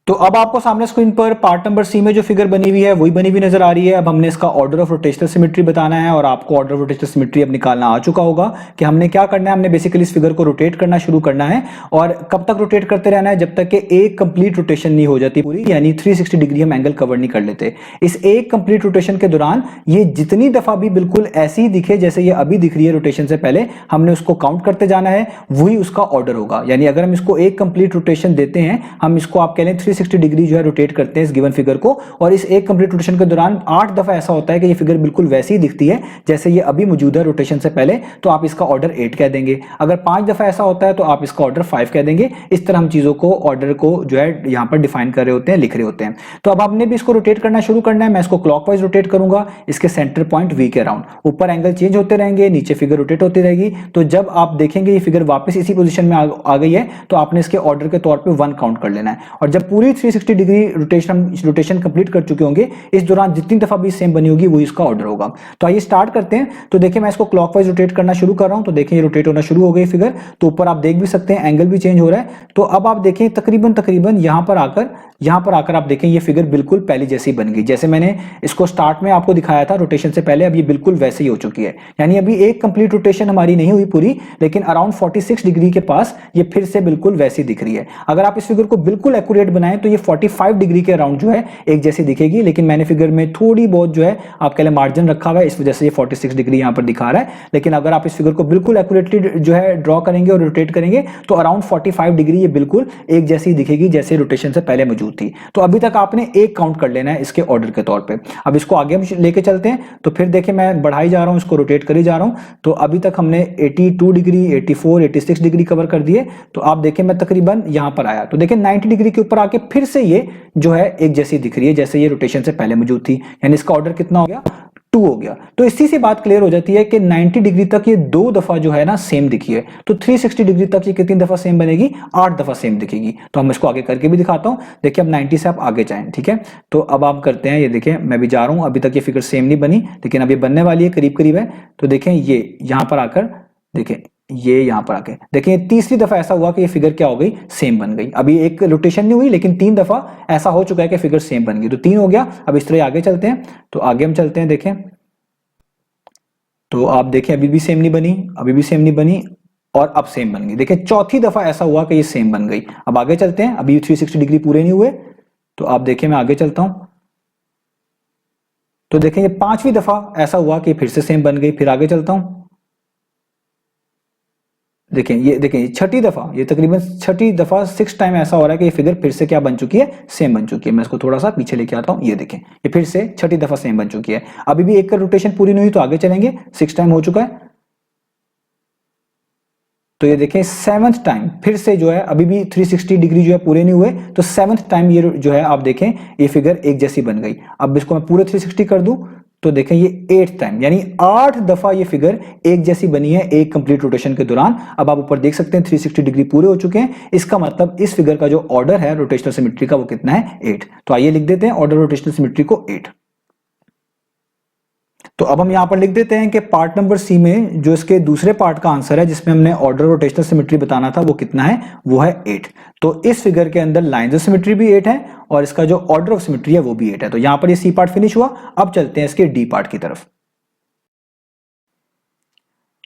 तो अब आपको सामने स्क्रीन पर पार्ट नंबर सी में जो फिगर बनी हुई है वही बनी हुई नजर आ रही है। अब हमने इसका ऑर्डर ऑफ रोटेशनल सिमेट्री बताना है और आपको ऑर्डर ऑफ रोटेशनल सिमेट्री अब निकालना आ चुका होगा कि हमने क्या करना है। हमने बेसिकली इस फिगर को रोटेट करना शुरू करना है और कब तक रोटेट करते रहना है, जब तक कि एक कंप्लीट रोटेशन नहीं हो जाती पूरी, यानी 360 डिग्री हम एंगल कवर नहीं कर लेते। इस एक कंप्लीट रोटेशन के दौरान ये जितनी दफा भी बिल्कुल ऐसी ही दिखे जैसे ये अभी दिख रही है रोटेशन से पहले, हमने उसको काउंट करते जाना है, वही उसका ऑर्डर होगा। यानी अगर हम इसको एक कंप्लीट रोटेशन देते हैं, हम इसको आप कह लें 360 डिग्री जो है रोटेट करते हैं इस गिवन फिगर को, और इस एक कंप्लीट रोटेशन के दौरान 8 दफा ऐसा होता है कि ये फिगर बिल्कुल वैसी ही दिखती है जैसे ये अभी मौजूद है रोटेशन से पहले, तो आप इसका ऑर्डर 8 कह देंगे। अगर 5 दफा ऐसा होता है तो आप इसका ऑर्डर 5 कह देंगे। इस तरह हम चीजों को ऑर्डर को जो है यहां पर डिफाइन कर रहे होते हैं, लिख रहे होते हैं। तो अब हमने भी इसको रोटेट करना शुरू करना है। मैं इसको क्लॉकवाइज रोटेट करूंगा इसके सेंटर पॉइंट वी के अराउंड। ऊपर एंगल चेंज होते रहेंगे, नीचे फिगर रोटेट होती रहेगी। तो जब आप देखेंगे ये फिगर वापस इसी पोजीशन में आ गई है तो आपने इसके ऑर्डर के तौर पे 1 काउंट कर लेना है। और जब पूरी 360 डिग्री रोटेशन कंप्लीट कर चुके होंगे, इस दौरान जितनी दफा भी सेम बनी होगी वो इसका ऑर्डर होगा। तो आइए स्टार्ट करते हैं। तो देखिए मैं इसको क्लॉकवाइज रोटेट करना शुरू कर रहा हूं, तो देखिए ये रोटेट होना शुरू हो गई फिगर। तो ऊपर आप देख भी सकते हैं एंगल भी चेंज हो रहा है। तो अब आप देखें तकरीबन यहां पर आकर आप देखें ये फिगर बिल्कुल पहले जैसी बन गई, जैसे मैंने इसको स्टार्ट में आपको दिखाया था रोटेशन से पहले। अब ये बिल्कुल वैसे ही हो चुकी है, यानी अभी एक कंप्लीट रोटेशन हमारी नहीं हुई पूरी, लेकिन अराउंड 46 डिग्री के पास ये फिर से बिल्कुल वैसी दिख रही है। अगर आप इस फिगर को बिल्कुल एक्यूरेट बनाएं तो ये 45 डिग्री के अराउंड जो है एक जैसी दिखेगी, लेकिन मैंने फिगर में थोड़ी बहुत जो है आपके लिए मार्जिन रखा हुआ है, इस वजह से ये 46 डिग्री यहां पर दिखा रहा है। लेकिन अगर आप इस फिगर को बिल्कुल एक्यूरेटली जो है ड्रॉ करेंगे और रोटेट करेंगे तो अराउंड 45 डिग्री ये बिल्कुल एक जैसी दिखेगी जैसे रोटेशन से पहले मौजूद थी। तो अभी तक आपने एक काउंट कर लेना है इसके ऑर्डर के तौर पे। अब इसको आगे हम लेके चलते हैं। तो फिर देखिए मैं बढ़ाई जा रहा हूं, इसको रोटेट करी जा रहा हूं। तो अभी तक हमने 82 डिग्री, 84, 86 डिग्री कवर कर दिए। तो आप देखिए मैं तकरीबन यहां पर आया तो देखिए 90 डिग्री के ऊपर आके फिर से ये जो है एक जैसी दिख रही है जैसे ये रोटेशन से पहले मौजूद थी। यानी इसका ऑर्डर कितना हो गया, 2 हो गया। तो इसी से बात क्लियर हो जाती है कि 90 डिग्री तक ये 2 दफा जो है ना सेम दिखी है। तो 360 डिग्री तक ये कितनी दफा सेम बनेगी, 8 दफा सेम दिखेगी। तो हम इसको आगे करके भी दिखाता हूं। देखिए अब 90 से आप आगे जाएं, ठीक है। तो अब आप करते हैं, ये देखिए मैं भी जा रहा हूं। अभी तक ये फिगर सेम नहीं बनी, लेकिन अब ये बनने वाली है, करीब करीब है। तो देखें ये यहां पर आकर देखें, ये यहां पर आके देखें तीसरी दफा ऐसा हुआ कि ये फिगर क्या हो गई, सेम बन गई। अभी एक रोटेशन नहीं हुई, लेकिन 3 दफा ऐसा हो चुका है कि फिगर सेम बन गई। तो 3 हो गया। अब इस तरह आगे चलते हैं। तो आगे हम चलते हैं, देखें तो आप देखें अभी भी सेम नहीं बनी, अभी भी सेम नहीं बनी, और अब सेम बन गई। देखिए चौथी दफा ऐसा हुआ कि ये सेम बन गई। अब आगे चलते हैं, अभी 360 डिग्री पूरे नहीं हुए। तो आप देखिए मैं आगे चलता हूं। तो देखें ये 5वीं दफा ऐसा हुआ कि फिर से सेम बन गई। फिर आगे चलता हूं, देखें छठी दफा, ये तकरीबन छठी दफा 6 टाइम ऐसा हो रहा है कि ये फिगर फिर से क्या बन चुकी है, सेम बन चुकी है। मैं इसको थोड़ा सा पीछे लेके आता हूं। ये देखें ये फिर से छठी दफा सेम बन चुकी है। अभी भी एक का रोटेशन पूरी नहीं हुई, तो आगे चलेंगे। 6 टाइम हो चुका है। तो ये देखें 7th टाइम फिर से जो है, अभी भी 360 डिग्री जो है पूरे नहीं हुए, तो 7th टाइम ये जो है आप देखें ये फिगर एक जैसी बन गई। अब इसको मैं पूरे 360 कर दूं तो देखें ये 8th टाइम, यानी 8 दफा ये फिगर एक जैसी बनी है एक कंप्लीट रोटेशन के दौरान। अब आप ऊपर देख सकते हैं 360 डिग्री पूरे हो चुके हैं। इसका मतलब इस फिगर का जो ऑर्डर है रोटेशनल सिमेट्री का वो कितना है, 8। तो आइए लिख देते हैं ऑर्डर रोटेशनल सिमेट्री को 8। तो अब हम यहां पर लिख देते हैं कि पार्ट नंबर सी में जो इसके दूसरे पार्ट का आंसर है, जिसमें हमने ऑर्डर रोटेशनल सिमेट्री बताना था, वो कितना है, वो है 8। तो इस फिगर के अंदर लाइंस ऑफ सिमेट्री भी 8 है और इसका जो ऑर्डर ऑफ सिमेट्री है वो भी 8 है। तो यहां पर ये सी पार्ट फिनिश हुआ। अब चलते हैं इसके डी पार्ट की तरफ।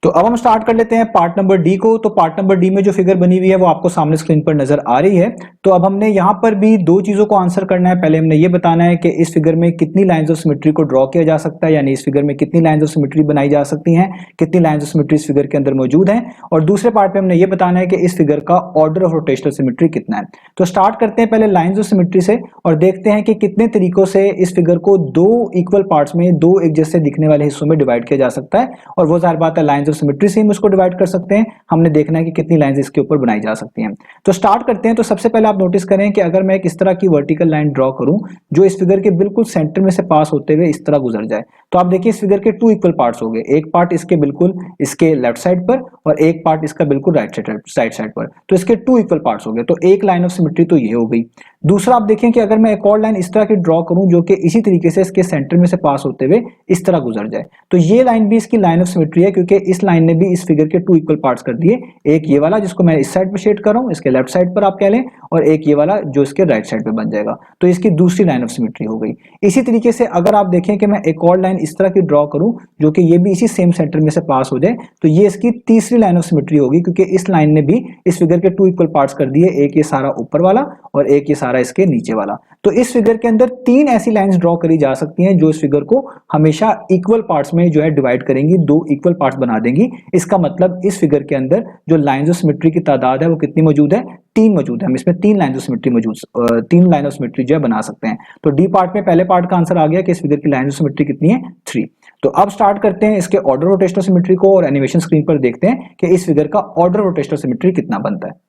तो अब हम स्टार्ट कर लेते हैं पार्ट नंबर डी को। तो पार्ट नंबर डी में जो फिगर बनी हुई है वो आपको सामने स्क्रीन पर नजर आ रही है। तो अब हमने यहाँ पर भी 2 चीजों को आंसर करना है। पहले हमने ये बताना है कि इस फिगर में कितनी लाइंस ऑफ सिमेट्री को ड्रॉ किया जा सकता है, यानी इस फिगर में कितनी लाइंस ऑफ सिमेट्री बनाई जा सकती हैं, कितनी लाइंस ऑफ सिमेट्री इस फिगर के अंदर मौजूद है। और दूसरे पार्ट में हमने ये बताना है कि इस फिगर का ऑर्डर ऑफ रोटेशनल सिमेट्री कितना है। तो स्टार्ट करते हैं पहले लाइंस ऑफ सिमेट्री से और देखते हैं कि कितने तरीकों से इस फिगर को 2 इक्वल पार्ट्स में, 2 एक जैसे दिखने वाले हिस्सों में डिवाइड किया जा सकता है। और वो जाहिर बात है लाइंस ऑफ सिमेट्री से हम उसको डिवाइड कर सकते हैं। हमने देखना है कि कितनी लाइंस इसके ऊपर बनाई जा सकती हैं। तो स्टार्ट करते हैं। तो सबसे पहले आप नोटिस करें कि अगर मैं एक इस तरह की वर्टिकल लाइन ड्रॉ करूं जो इस फिगर के बिल्कुल सेंटर में से पास होते हुए इस तरह गुजर जाए, तो आप देखिए इस फिगर के 2 इक्वल पार्ट्स हो गए। एक पार्ट इसके बिल्कुल इसके लेफ्ट साइड पर और एक पार्ट इसका बिल्कुल राइट साइड पर। तो इसके 2 इक्वल पार्ट्स हो गए। तो एक लाइन ऑफ सिमेट्री तो ये हो गई। दूसरा आप देखें कि अगर मैं एक और लाइन इस तरह की ड्रॉ करूं जो कि इसी तरीके से इसके सेंटर में से पास होते हुए इस तरह गुजर जाए, तो ये लाइन भी इसकी लाइन ऑफ सिमेट्री है, क्योंकि इस लाइन ने भी इस फिगर के टू इक्वल पार्ट्स कर दिए। एक ये वाला जिसको मैं इस साइड पे शेड कर रहा हूं, इसके लेफ्ट साइड पर आप कह लें, और एक ये वाला जो इसके राइट साइड पे बन जाएगा, तो इसकी दूसरी लाइन ऑफ सिमेट्री हो गई। इसी तरीके से अगर आप देखें कि मैं एक और लाइन इस तरह की ड्रॉ करूं जो कि ये भी इसी सेम सेंटर में से पास हो जाए, तो ये इसकी तीसरी लाइन ऑफ सिमेट्री होगी, क्योंकि इस लाइन ने भी इस फिगर के टू इक्वल पार्ट्स कर दिए, एक ये सारा ऊपर वाला और एक ये सारा इसके नीचे वाला। तो इस फिगर के अंदर तीन ऐसी लाइंस ड्रॉ करी जा सकती हैं जो इस फिगर को हमेशा इक्वल पार्ट्स में जो है डिवाइड करेंगी, दो इक्वल पार्ट्स बना देंगी। इसका मतलब इस फिगर के अंदर जो लाइंस ऑफ सिमेट्री की तादाद है वो कितनी मौजूद है, तीन मौजूद है। हम इसमें तीन लाइन ऑफ सिमेट्री मौजूद, तीन लाइन ऑफ सिमेट्री जो है बना सकते हैं। तो डी पार्ट में पहले पार्ट का आंसर आ गया कि इस फिगर की लाइन ऑफ सिमेट्री कितनी है, 3। तो अब स्टार्ट करते हैं इसके ऑर्डर रोटेशनल सिमेट्री को और एनिमेशन स्क्रीन पर देखते हैं कि इस फिगर का ऑर्डर रोटेशनल सिमेट्री कितना बनता है।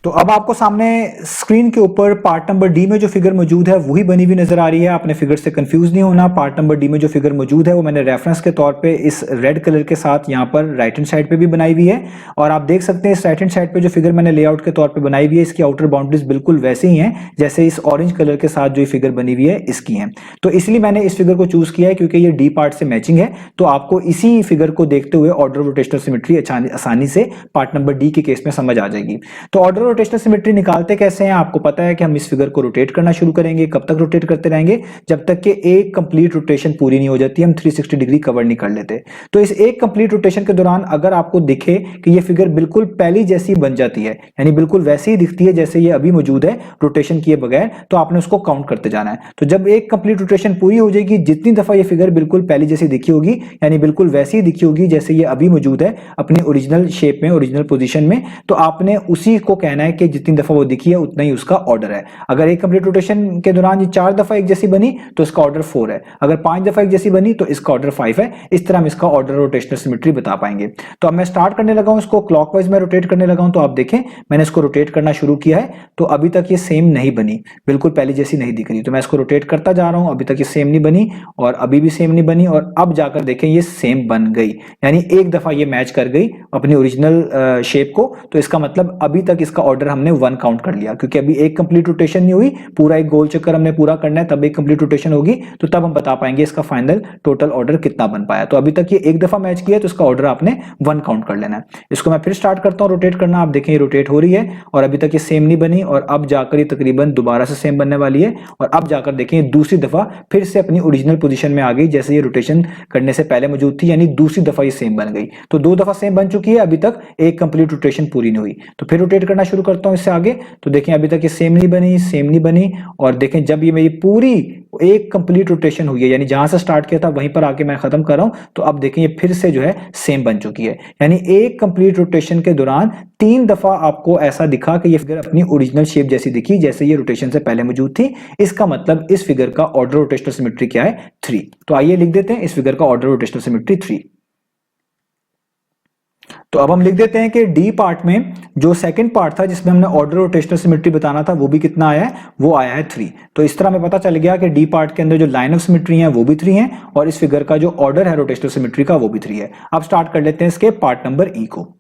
तो अब आपको सामने स्क्रीन के ऊपर पार्ट नंबर डी में जो फिगर मौजूद है वही बनी हुई नजर आ रही है। आपने फिगर से कंफ्यूज नहीं होना। पार्ट नंबर डी में जो फिगर मौजूद है वो मैंने रेफरेंस के तौर पे इस रेड कलर के साथ यहाँ पर राइट हैंड साइड पे भी बनाई हुई है, और आप देख सकते हैं इस राइट हैंड साइड पे जो फिगर मैंने लेआउट के तौर पे बनाई हुई है इसकी आउटर बाउंड्रीज बिल्कुल वैसे ही हैं जैसे इस ऑरेंज कलर के साथ जो फिगर बनी हुई है इसकी है। तो इसलिए मैंने इस फिगर को चूज किया है क्योंकि ये डी पार्ट से मैचिंग है। तो आपको इसी फिगर को देखते हुए ऑर्डर रोटेशनल सिमेट्री आसानी से पार्ट नंबर डी के केस में समझ आ जाएगी। तो ऑर्डर रोटेशनल सिमेट्री निकालते कैसे हैं, आपको पता है कि हम इस फिगर को रोटेट करना शुरू करेंगे। कब तक रोटेट करते रहेंगे, जब तक कि एक कंप्लीट रोटेशन पूरी नहीं हो जाती, हम 360 डिग्री कवर नहीं कर लेते। तो इस एक कंप्लीट रोटेशन के दौरान अगर आपको दिखे कि ये फिगर बिल्कुल पहली जैसी बन जाती है, यानी बिल्कुल वैसे ही दिखती है जैसे ये अभी मौजूद है रोटेशन किए बगैर, तो आपने उसको काउंट करते जाना है। तो जब एक कंप्लीट रोटेशन पूरी हो जाएगी, जितनी दफा ये फिगर बिल्कुल पहली जैसी दिखी होगी, यानी बिल्कुल वैसी ही दिखी होगी जैसे ये अभी मौजूद है अपनी ओरिजिनल शेप में, ओरिजिनल पोजीशन में, तो आपने उसी को कहना है कि जितनी दफा वो दिखी है उतना ही उसका ऑर्डर है। अगर एक कंप्लीट रोटेशन के दौरान ये 4 दफा एक जैसी बनी तो इसका ऑर्डर 4 है, अगर 5 दफा एक जैसी बनी तो इसका ऑर्डर 5 है। इस तरह हम इसका ऑर्डर रोटेशनल सिमेट्री बता पाएंगे। तो अब मैं स्टार्ट करने लगा हूं, इसको क्लॉकवाइज में रोटेट करने लगा हूं। तो आप देखें मैंने इसको रोटेट करना शुरू किया है, तो अभी तक ये सेम नहीं बनी, बिल्कुल पहली जैसी नहीं दिख रही। तो मैं इसको रोटेट करता जा रहा हूं, अभी तक ये सेम नहीं बनी और अभी भी सेम नहीं बनी, और अब जाकर देखें ये सेम बन गई, यानी एक दफा ये मैच कर गई अपनी ओरिजिनल शेप को। तो इसका मतलब अभी तक इसका ऑर्डर हमने 1 काउंट कर लिया, क्योंकि अभी एक कंप्लीट रोटेशन नहीं हुई, पूरा एक गोल चक्कर हमने पूरा करना है, तब एक कंप्लीट रोटेशन होगी, तो तब हम बता पाएंगे इसका फाइनल टोटल ऑर्डर कितना बन पाया। तो अभी तक ये एक दफा मैच किया, तो इसका ऑर्डर आपने 1 काउंट कर लेना है। इसको मैं फिर स्टार्ट करता हूं रोटेट करना। आप देखें ये रोटेट हो रही है और अभी तक ये सेम नहीं बनी, और अब जाकर ये तकरीबन दोबारा से सेम बनने वाली है, और अब जाकर देखें ये दूसरी दफा फिर से अपनी ओरिजिनल पोजीशन में आ गई जैसे ये रोटेशन करने से पहले मौजूद थी, यानी दूसरी दफा ये सेम बन गई। तो 2 दफा सेम बन चुकी है, अभी तक एक कंप्लीट रोटेशन पूरी नहीं हुई। तो फिर रोटेट करना शुरू करता हूं इससे आगे। तो देखें अभी तक ये सेम नहीं बनी, सेम नहीं बनी, और देखें जब ये मेरी पूरी एक कंप्लीट रोटेशन हुई है, यानी जहां से स्टार्ट किया था वहीं पर आके मैं खत्म कर रहा हूं, तो अब देखें ये फिर से जो है सेम बन चुकी है। यानी एक कंप्लीट रोटेशन के दौरान 3 दफा आपको ऐसा दिखा कि ये फिगर अपनी ओरिजिनल शेप जैसी दिखी जैसे ये रोटेशन से पहले मौजूद थी। इसका मतलब इस फिगर का ऑर्डर रोटेशनल सिमेट्री क्या है, 3। तो आइए लिख देते हैं इस फिगर का ऑर्डर रोटेशनल सिमेट्री 3। तो अब हम लिख देते हैं कि डी पार्ट में जो सेकंड पार्ट था जिसमें हमने ऑर्डर रोटेशनल सिमेट्री बताना था वो भी कितना आया है, वो आया है 3। तो इस तरह हमें पता चल गया कि डी पार्ट के अंदर जो लाइन ऑफ सिमेट्री है वो भी 3 है, और इस फिगर का जो ऑर्डर है रोटेशनल सिमेट्री का वो भी 3 है। अब स्टार्ट कर लेते हैं इसके पार्ट नंबर ई को।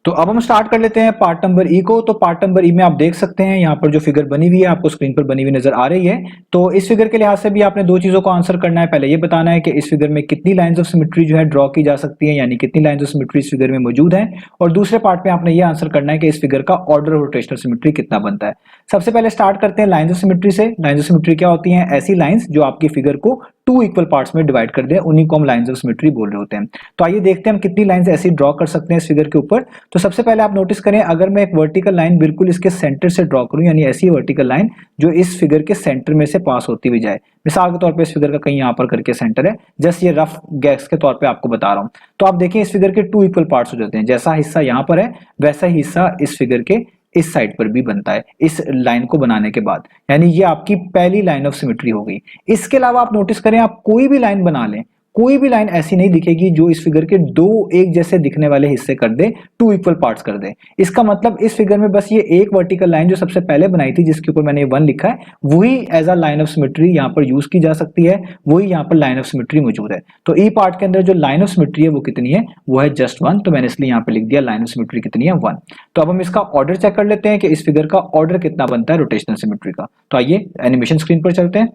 तो अब हम स्टार्ट कर लेते हैं पार्ट नंबर ई को। तो पार्ट नंबर ई में आप देख सकते हैं यहाँ पर जो फिगर बनी हुई है आपको स्क्रीन पर बनी हुई नजर आ रही है। तो इस फिगर के लिहाज से भी आपने 2 चीजों को आंसर करना है। पहले ये बताना है कि इस फिगर में कितनी लाइंस ऑफ सिमेट्री जो है ड्रॉ की जा सकती है, यानी कितनी लाइंस ऑफ सिमेट्री इस फिगर में मौजूद है, और दूसरे पार्ट में आपने ये आंसर करना है कि इस फिगर का ऑर्डर रोटेशनल सिमेट्री कितना बनता है। सबसे पहले स्टार्ट करते हैं लाइंस ऑफ सिमेट्री से। लाइंस ऑफ सिमेट्री क्या होती है, ऐसी लाइंस जो आपकी फिगर को 2 इक्वल पार्ट्स में डिवाइड कर दे, उन्हीं को हम लाइंस ऑफ सिमेट्री बोल रहे होते हैं। तो आइए देखते हैं हम कितनी लाइंस ऐसी ड्रॉ कर सकते हैं इस फिगर के ऊपर। तो सबसे पहले आप नोटिस करें, अगर मैं एक वर्टिकल लाइन बिल्कुल इसके सेंटर से ड्रॉ करूं, यानी ऐसी वर्टिकल लाइन जो इस फिगर के सेंटर में से पास होती हुई जाए, मिसाल के तौर पे इस फिगर का कहीं यहां पर करके सेंटर है, जस्ट ये रफ गैस के तौर पे आपको बता रहा हूं। तो आप देखिए इस फिगर के 2 इक्वल पार्ट्स हो जाते हैं, जैसा हिस्सा यहां पर है वैसा ही हिस्सा इस फिगर के इस साइड पर भी बनता है इस लाइन को बनाने के बाद, यानी ये आपकी पहली लाइन ऑफ सिमेट्री हो गई। इसके अलावा आप नोटिस करें, आप कोई भी लाइन बना लें, कोई भी लाइन ऐसी नहीं दिखेगी जो इस फिगर के दो एक जैसे दिखने वाले हिस्से कर दे, टू इक्वल पार्ट्स कर दे। इसका मतलब इस फिगर में बस ये एक वर्टिकल लाइन जो सबसे पहले बनाई थी, जिसके ऊपर मैंने 1 लिखा है, वही as a line of symmetry यहाँ पर यूज की जा सकती है, वही यहाँ पर लाइन ऑफ सिमेट्री मौजूद है। तो ई पार्ट के अंदर जो लाइन ऑफ सिमेट्री है वो कितनी है, वो है जस्ट 1। तो मैंने इसलिए यहाँ पे लिख दिया लाइन ऑफ सिमेट्री कितनी है, 1। तो अब हम इसका ऑर्डर चेक कर लेते हैं कि इस फिगर का ऑर्डर कितना बनता है रोटेशनल सिमेट्री का। तो आइए एनिमेशन स्क्रीन पर चलते हैं।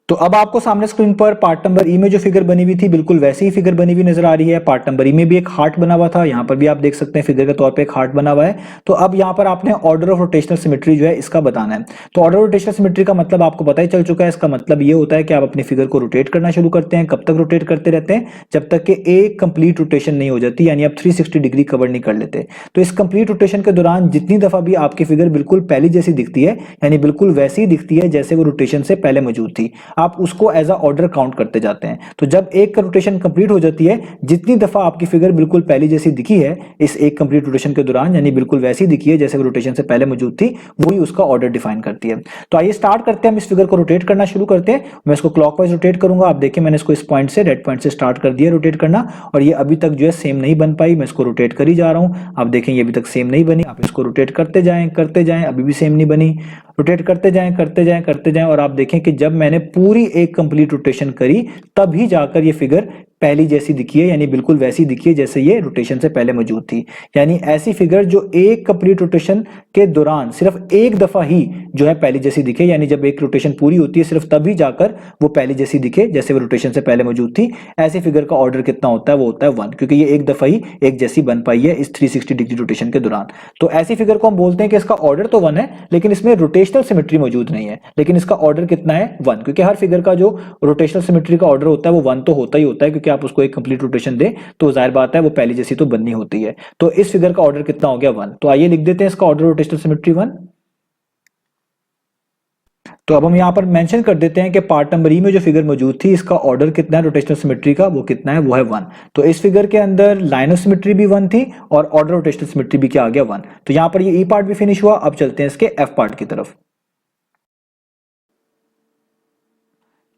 तो अब आपको सामने स्क्रीन पर पार्ट नंबर ई में जो फिगर बनी हुई थी बिल्कुल वैसी ही फिगर बनी हुई नजर आ रही है। पार्ट नंबर ई में भी एक हार्ट बना हुआ था, यहाँ पर भी आप देख सकते हैं फिगर के तौर पे एक हार्ट बना हुआ है। तो अब यहाँ पर आपने ऑर्डर ऑफ रोटेशनल सिमेट्री जो है इसका बताना है। तो ऑर्डर ऑफ रोटेशनल सिमेट्री का मतलब आपको पता ही चल चुका है। इसका मतलब ये होता है कि आप अपनी फिगर को रोटेट करना शुरू करते हैं। कब तक रोटेट करते रहते हैं, जब तक कि एक कंप्लीट रोटेशन नहीं हो जाती, यानी आप 360 डिग्री कवर नहीं कर लेते। तो इस कंप्लीट रोटेशन के दौरान जितनी दफा भी आपकी फिगर बिल्कुल पहली जैसी दिखती है, यानी बिल्कुल वैसी ही दिखती है जैसे वो रोटेशन से पहले मौजूद थी, आप उसको एज ऑर्डर काउंट करते जाते हैं। तो जब एक रोटेशन कंप्लीट हो जाती है, जितनी दफा आपकी फिगर बिल्कुल पहली जैसी दिखी है इस एक कंप्लीट रोटेशन के दौरान, यानी बिल्कुल वैसी दिखी है जैसे वो रोटेशन से पहले मौजूद थी, वही उसका ऑर्डर डिफाइन करती है। तो आइए स्टार्ट करते हैं, हम इस फिगर को रोटेट करना शुरू करते हैं। मैं इसको क्लॉकवाइज रोटेट करूंगा। आप देखिए मैंने इसको इस पॉइंट से, रेड पॉइंट से स्टार्ट कर दिया रोटेट करना, और ये अभी तक जो है सेम नहीं बन पाई। मैं इसको रोटेट कर ही जा रहा हूं। आप देखें ये अभी तक सेम नहीं बनी। आप इसको रोटेट करते जाएं, अभी भी सेम नहीं बनी। रोटेट करते जाएं और आप देखें कि जब मैंने पूरी एक कंप्लीट रोटेशन करी तभी जाकर ये फिगर पहली जैसी दिखी है, यानी बिल्कुल वैसी दिखी है जैसे ये रोटेशन से पहले मौजूद थी। यानी ऐसी फिगर जो एक कंप्लीट रोटेशन के दौरान सिर्फ एक दफा ही जो है पहली जैसी दिखे, यानी जब एक रोटेशन पूरी होती है सिर्फ तभी जाकर वो पहली जैसी दिखे जैसे वो रोटेशन से पहले मौजूद थी, ऐसी फिगर का ऑर्डर कितना होता है, वो होता है 1, क्योंकि ये एक दफा ही एक जैसी बन पाई है इस 360 डिग्री रोटेशन के दौरान। तो ऐसी फिगर को हम बोलते हैं कि इसका ऑर्डर तो 1 है, लेकिन इसमें रोटेशनल सिमेट्री मौजूद नहीं है, लेकिन इसका ऑर्डर कितना है, 1, क्योंकि हर फिगर का जो रोटेशनल सिमेट्री का ऑर्डर होता है वो 1 तो होता ही होता है, क्योंकि आप उसको एक कंप्लीट रोटेशन दे तो जाहिर बात है वो पहली जैसी तो बननी होती है। तो इस फिगर का ऑर्डर कितना हो गया, 1। तो आइए लिख देते हैं इसका ऑर्डर रोटेशनल सिमेट्री 1। तो अब हम यहां पर मेंशन कर देते हैं कि पार्ट नंबर ई में जो फिगर मौजूद थी इसका ऑर्डर कितना है रोटेशनल सिमेट्री का, वो कितना है, वो है 1। तो इस फिगर के अंदर लाइन ऑफ सिमेट्री भी 1 थी और ऑर्डर रोटेशनल सिमेट्री भी क्या आ गया, 1। तो यहां पर ये ई पार्ट भी फिनिश हुआ। अब चलते हैं इसके एफ पार्ट की तरफ।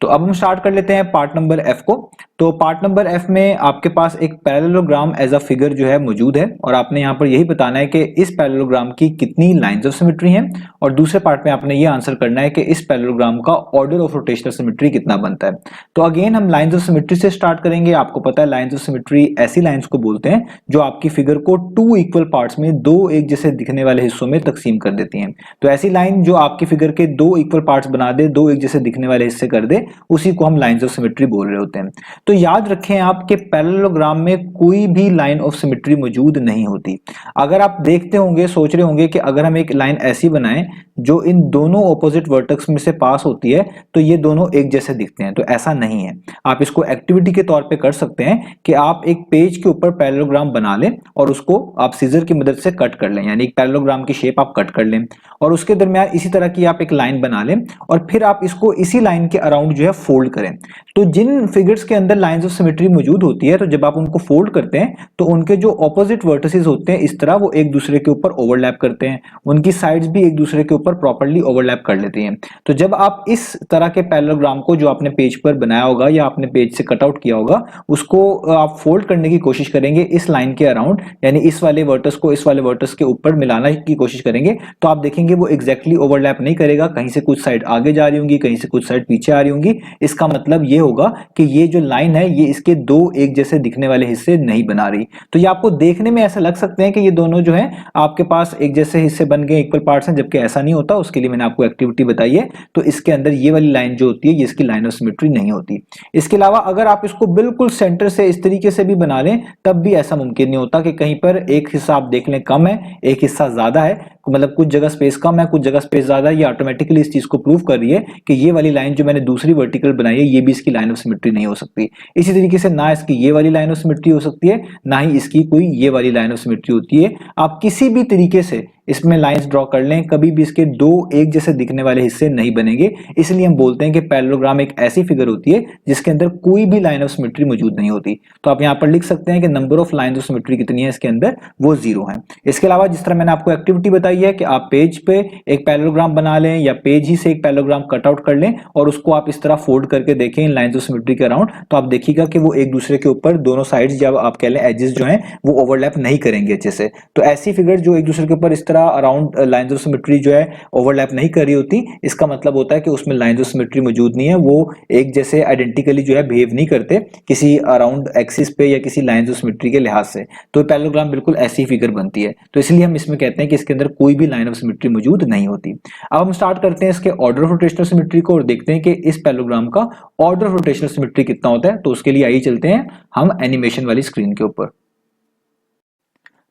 तो अब हम स्टार्ट कर लेते हैं पार्ट नंबर एफ को। तो पार्ट नंबर एफ में आपके पास एक पैरेललोग्राम एज अ फिगर जो है मौजूद है, और आपने यहां पर यही बताना है कि इस पैरेललोग्राम की कितनी लाइंस ऑफ सिमेट्री हैं, और दूसरे पार्ट में आपने ये आंसर करना है कि इस पैरेललोग्राम का ऑर्डर ऑफ रोटेशनल सिमेट्री कितना बनता है। तो अगेन हम लाइंस ऑफ सिमेट्री से स्टार्ट करेंगे। आपको पता है लाइंस ऑफ सिमेट्री ऐसी लाइंस को बोलते हैं जो आपकी फिगर को 2 इक्वल पार्ट्स में, दो एक जैसे दिखने वाले हिस्सों में तकसीम कर देती हैं। तो ऐसी लाइन जो आपकी फिगर के 2 इक्वल पार्ट्स बना दे, दो एक जैसे दिखने वाले हिस्से कर दे, उसी को हम लाइंस ऑफ सिमेट्री बोल रहे होते हैं। तो याद रखें आप कि पैरेललोग्राम में कोई भी लाइन ऑफ सिमेट्री मौजूद नहीं होती। अगर आप देखते होंगे, सोच रहे होंगे कि अगर हम एक लाइन ऐसी बनाएं जो इन दोनों ऑपोजिट वर्टेक्स में से पास होती है तो ये दोनों एक जैसे दिखते हैं, तो ऐसा नहीं है। आप इसको एक्टिविटी के तौर पे कर सकते हैं कि आप एक पेज के ऊपर पैरेललोग्राम बना लें और उसको आप सीजर की मदद से कट कर लें, यानी एक पैरेललोग्राम की शेप आप कट कर लें, और उसके दरमियान इसी तरह की आप एक लाइन बना लें, और फिर आप इसको इसी लाइन के अराउंड जो है फोल्ड करें। तो जिन फिगर्स के अंदर लाइंस ऑफ सिमेट्री मौजूद होती है, तो जब आप उनको फोल्ड करते हैं तो उनके जो ऑपोजिट वर्टिसेस होते हैं इस तरह वो एक दूसरे के ऊपर ओवरलैप करते हैं, उनकी साइड्स भी एक दूसरे के ऊपर प्रॉपर्ली ओवरलैप कर लेती हैं। तो जब आप इस तरह के पैरेललोग्राम को जो आपने पेज पर बनाया होगा या आपने पेज से कटआउट किया होगा, उसको आप फोल्ड करने की कोशिश करेंगे इस लाइन के अराउंड, यानी इस वाले वर्टस को इस वाले वर्टस के ऊपर मिलाना की कोशिश करेंगे, तो आप देखेंगे वो एग्जैक्टली ओवरलैप नहीं करेगा। कहीं से कुछ साइड आगे जा रही होंगी, कहीं से कुछ साइड पीछे आ रही होंगी। इसका मतलब ये होगा कि ये जो लाइन है ये इसके दो एक जैसे दिखने वाले हिस्से नहीं बना रही। तो ये आपको देखने में ऐसा लग सकते हैं कि ये दोनों जो है आपके पास एक जैसे हिस्से बन गए, इक्वल पार्ट्स हैं, जबकि ऐसा नहीं होता। उसके लिए मैंने आपको एक्टिविटी बताई है। तो इसके अंदर ये वाली लाइन जो होती है ये इसकी लाइन ऑफ सिमेट्री नहीं होती। इसके अलावा अगर आप इसको बिल्कुल सेंटर से इस तरीके से भी बना लें तब भी ऐसा मुमकिन नहीं होता कि कहीं पर एक हिस्सा आप देख लें कम है, एक हिस्सा ज्यादा है, मतलब कुछ जगह स्पेस कम है, कुछ जगह स्पेस ज्यादा है। ये ऑटोमेटिकली इस चीज को प्रूव कर रही है कि ये वाली लाइन जो मैंने दूसरी वर्टिकल बनाई है ये भी इसकी लाइन ऑफ सिमेट्री नहीं हो सकती। इसी तरीके से ना इसकी ये वाली लाइन ऑफ सिमेट्री हो सकती है, ना ही इसकी कोई ये वाली लाइन ऑफ सिमेट्री होती है। आप किसी भी तरीके से इसमें लाइंस ड्रॉ कर लें, कभी भी इसके दो एक जैसे दिखने वाले हिस्से नहीं बनेंगे। इसलिए हम बोलते हैं कि पैरेललोग्राम एक ऐसी फिगर होती है जिसके अंदर कोई भी लाइन ऑफ सिमेट्री मौजूद नहीं होती। तो आप यहाँ पर लिख सकते हैं कि number of lines of symmetry कितनी है इसके अंदर, वो 0 है। इसके अलावा जिस तरह मैंने आपको एक्टिविटी बताई है कि आप पेज पे एक पैरेललोग्राम बना लें या पेज ही से एक पैरेललोग्राम कट आउट कर लें और उसको आप इस तरह फोल्ड करके देखें इन लाइंस ऑफ सिमेट्री के अराउंड, तो आप देखिएगा कि वो एक दूसरे के ऊपर दोनों साइड्स या आप कह लें एजेस जो हैं वो ओवरलैप नहीं करेंगे अच्छे से। तो ऐसी फिगर जो एक दूसरे के ऊपर इस तरह अराउंड लाइंस ऑफ सिमेट्री जो है ओवरलैप नहीं कर रही होती, इसका मतलब होता है कि उसमें लाइंस ऑफ सिमेट्री मौजूद नहीं है, वो एक जैसे आइडेंटिकली जो है बिहेव नहीं करते किसी अराउंड एक्सिस पे या किसी लाइंस ऑफ सिमेट्री के लिहाज से। तो पैरेललोग्राम बिल्कुल ऐसी फिगर बनती है। तो इसलिए हम इसमें कहते हैं कि इसके अंदर कोई भी लाइन ऑफ सिमेट्री मौजूद नहीं होती। अब हम स्टार्ट करते हैं इसके ऑर्डर ऑफ रोटेशनल सिमेट्री को और देखते हैं कि इस पैरेललोग्राम का ऑर्डर ऑफ रोटेशनल सिमेट्री कितना होता है। तो उसके लिए आइए चलते हैं हम एनिमेशन वाली स्क्रीन के ऊपर।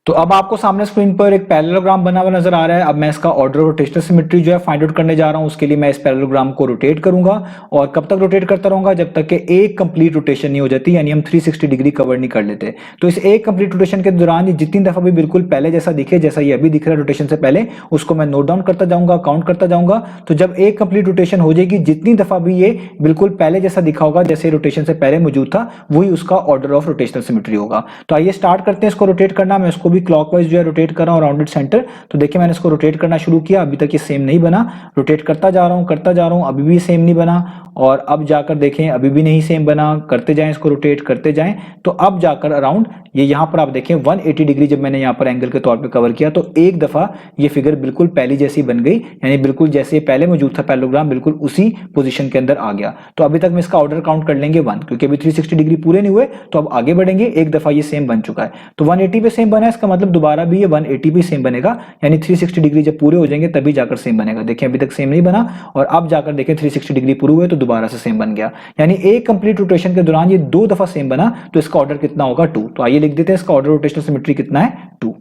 तो अब आपको सामने स्क्रीन पर एक पैरेललोग्राम बना हुआ नजर आ रहा है। अब मैं इसका ऑर्डर ऑफ रोटेशनल सिमेट्री जो है फाइंड आउट करने जा रहा हूं। उसके लिए मैं इस पैरेललोग्राम को रोटेट करूंगा और कब तक रोटेट करता रहूंगा, जब तक कि एक कंप्लीट रोटेशन नहीं हो जाती, यानी हम 360 डिग्री कवर नहीं कर लेते। तो इस एक कंप्लीट रोटेशन के दौरान ये जितनी दफा भी बिल्कुल पहले जैसा दिखे, जैसा ये अभी दिख रहा है रोटेशन से पहले, उसको मैं नोट डाउन करता जाऊंगा, काउंट करता जाऊंगा। तो जब एक कंप्लीट रोटेशन हो जाएगी, जितनी दफा भी ये बिल्कुल पहले जैसा दिखा होगा जैसे रोटेशन से पहले मौजूद था, वही उसका ऑर्डर ऑफ रोटेशनल सिमेट्री होगा। तो आइए स्टार्ट करते हैं इसको रोटेट करना। मैं इसको भी क्लॉकवाइज जो है रोटेट कर रहा हूं अराउंड इट सेंटर। तो देखिए मैंने इसको रोटेट करना शुरू किया, अभी तक ये सेम नहीं बना, रोटेट करता जा रहा हूं करता जा रहा हूं, अभी भी सेम नहीं बना। और अब जाकर देखें अभी भी नहीं सेम बना, करते जाएं इसको रोटेट करते जाएं। तो अब जाकर अराउंड ये यहां पर आप देखें 180 डिग्री जब मैंने यहां पर एंगल के तौर पे कवर किया, तो एक दफा ये फिगर बिल्कुल पहली जैसी बन गई, यानी बिल्कुल जैसे पहले मौजूद था पैरेललोग्राम बिल्कुल उसी पोजीशन के अंदर आ गया। तो अभी तक मैं इसका ऑर्डर काउंट कर लेंगे 1, क्योंकि अभी 360 डिग्री पूरे नहीं हुए, तो अब आगे बढ़ेंगे। एक दफा ये सेम बन चुका है, तो 180 पे सेम बना है, इसका मतलब दोबारा भी ये 180 पे सेम बनेगा, यानी 360 डिग्री जब पूरे हो जाएंगे तभी जाकर सेम बनेगा। देखिए अभी तक सेम नहीं बना और अब जाकर देखें 360 डिग्री पूरे हुए तो दोबारा से सेम बन गया, यानी एक कंप्लीट रोटेशन के दौरान ये 2 दफा सेम बना। तो इसका ऑर्डर कितना होगा 2। तो आइए लिख देते हैं इसका ऑर्डर रोटेशनल सिमेट्री कितना है 2।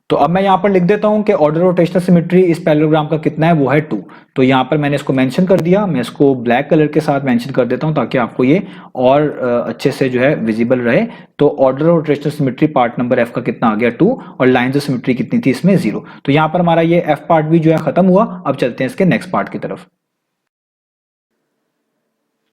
तो अब मैं यहां पर लिख देता हूं कि ऑर्डर रोटेशनल सिमेट्री इस पैरेललोग्राम का कितना है, वो है 2। तो यहां पर मैंने इसको मेंशन कर दिया, मैं इसको ब्लैक कलर के साथ मेंशन कर देता हूं ताकि आपको ये और अच्छे से जो है विजिबल रहे। तो order rotational symmetry part number F का कितना आ गया 2 और लाइंस ऑफ सिमेट्री कितनी थी इसमें 0। तो यहां पर हमारा ये एफ पार्ट भी जो है खत्म हुआ। अब चलते हैं इसके नेक्स्ट पार्ट की तरफ।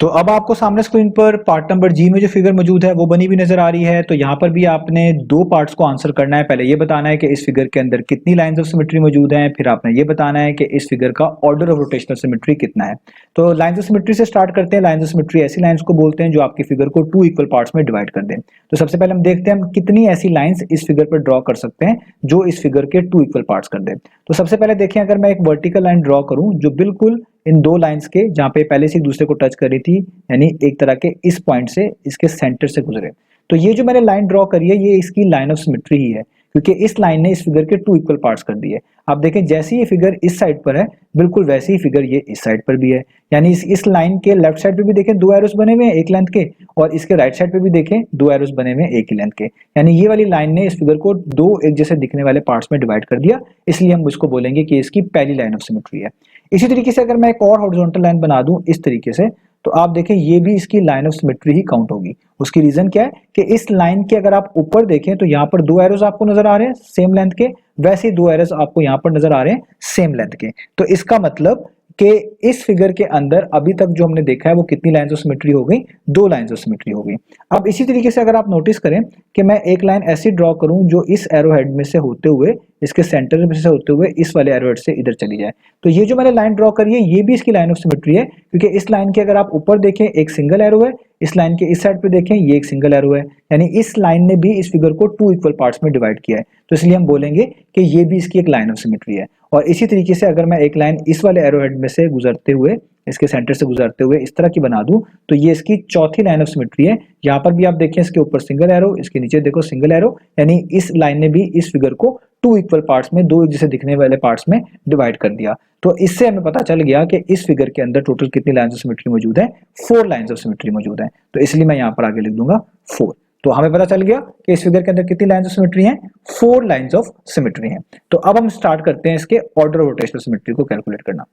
तो अब आपको सामने स्क्रीन पर पार्ट नंबर जी में जो फिगर मौजूद है वो बनी हुई नजर आ रही है। तो यहाँ पर भी आपने 2 पार्ट्स को आंसर करना है। पहले ये बताना है कि इस फिगर के अंदर कितनी लाइंस ऑफ सिमेट्री मौजूद हैं, फिर आपने ये बताना है कि इस फिगर का ऑर्डर ऑफ रोटेशनल सिमेट्री कितना है। तो लाइंस ऑफ सिमेट्री से स्टार्ट करते हैं। लाइंस ऑफ सिमेट्री ऐसी लाइंस को बोलते हैं जो आपकी फिगर को 2 इक्वल पार्ट्स में डिवाइड कर दें। तो सबसे पहले हम देखते हैं हम कितनी ऐसी लाइंस इस फिगर पर ड्रॉ कर सकते हैं जो इस फिगर के 2 इक्वल पार्ट्स कर दें। तो सबसे पहले देखें, अगर मैं एक वर्टिकल लाइन ड्रॉ करूं जो बिल्कुल इन 2 लाइंस के जहां पे पहले से एक दूसरे को टच कर रही थी, यानी एक तरह के इस पॉइंट से इसके सेंटर से गुजरे, तो ये जो मैंने लाइन ड्रॉ करी है ये इसकी लाइन ऑफ सिमेट्री ही है, क्योंकि इस लाइन ने इस फिगर के 2 इक्वल पार्ट्स कर दिए। आप देखें जैसे ये फिगर इस साइड पर है बिल्कुल वैसे ही फिगर ये इस साइड पर भी है, यानी इस लाइन के लेफ्ट साइड पे भी देखें 2 एरोस बने हुए हैं एक लेंथ के, और इसके राइट साइड पे भी देखें 2 एरोस बने हुए हैं एक ही लेंथ के, यानी ये वाली लाइन ने इस फिगर को 2 एक जैसे दिखने वाले पार्ट्स में डिवाइड कर दिया। इसलिए हम इसको बोलेंगे कि इसकी पहली लाइन ऑफ सिमेट्री है। इसी तरीके से अगर मैं एक और हॉरिजॉन्टल लाइन बना दूं इस तरीके से, तो आप देखें ये भी इसकी line of symmetry he count होगी। उसकी रीजन क्या है कि इस लाइन के अगर आप ऊपर देखें तो यहाँ पर 2 एरोस आपको नजर आ रहे हैं सेम लेंथ के, वैसे ही 2 एरोस आपको यहाँ पर नजर आ रहे हैं सेम लेंथ के। तो इसका मतलब कि इस फिगर के अंदर अभी तक जो हमने देखा है वो कितनी लाइंस ऑफ सिमेट्री हो गई, 2 लाइंस ऑफ सिमेट्री हो गई। अब इसी तरीके से अगर आप नोटिस करें कि मैं एक लाइन ऐसी ड्रॉ करूं जो इस एरो हेड में से होते हुए इसके सेंटर में से होते हुए इस वाले एरो हेड से इधर चली जाए, तो ये जो मैंने लाइन ड्रॉ करी है ये भी इसकी लाइन ऑफ सिमेट्री है, क्योंकि इस लाइन के अगर आप ऊपर देखें एक सिंगल एरो है, इस लाइन के इस साइड पे देखें ये एक सिंगल एरो है, यानी इस लाइन ने भी इस फिगर को 2 इक्वल पार्ट्स में डिवाइड किया है। तो इसलिए हम बोलेंगे कि ये भी इसकी एक लाइन ऑफ सिमेट्री है। और इसी तरीके से अगर मैं एक लाइन इस वाले एरो हेड में से गुजरते हुए इसके सेंटर से गुजरते हुए इस तरह की बना दूं, तो ये इसकी चौथी लाइन ऑफ सिमेट्री है। यहाँ पर भी आप देखें इसके ऊपर सिंगल एरो, इसके नीचे देखो सिंगल एरो, यानी इस लाइन ने भी इस फिगर को 2 इक्वल पार्ट्स में 2 जैसे दिखने वाले पार्ट्स में डिवाइड कर दिया। तो इससे हमें पता चल गया कि इस फिगर के अंदर टोटल कितनी लाइंस ऑफ सिमेट्री मौजूद है, 4 लाइंस ऑफ सिमेट्री मौजूद है। तो इसलिए मैं यहाँ पर आगे लिख दूंगा 4। तो हमें पता चल गया कि इस फिगर के अंदर कितनी लाइंस ऑफ सिमेट्री हैं, 4 लाइंस ऑफ सिमेट्री हैं। तो अब हम स्टार्ट करते हैं इसके ऑर्डर ऑफ रोटेशनल सिमेट्री को कैलकुलेट करना।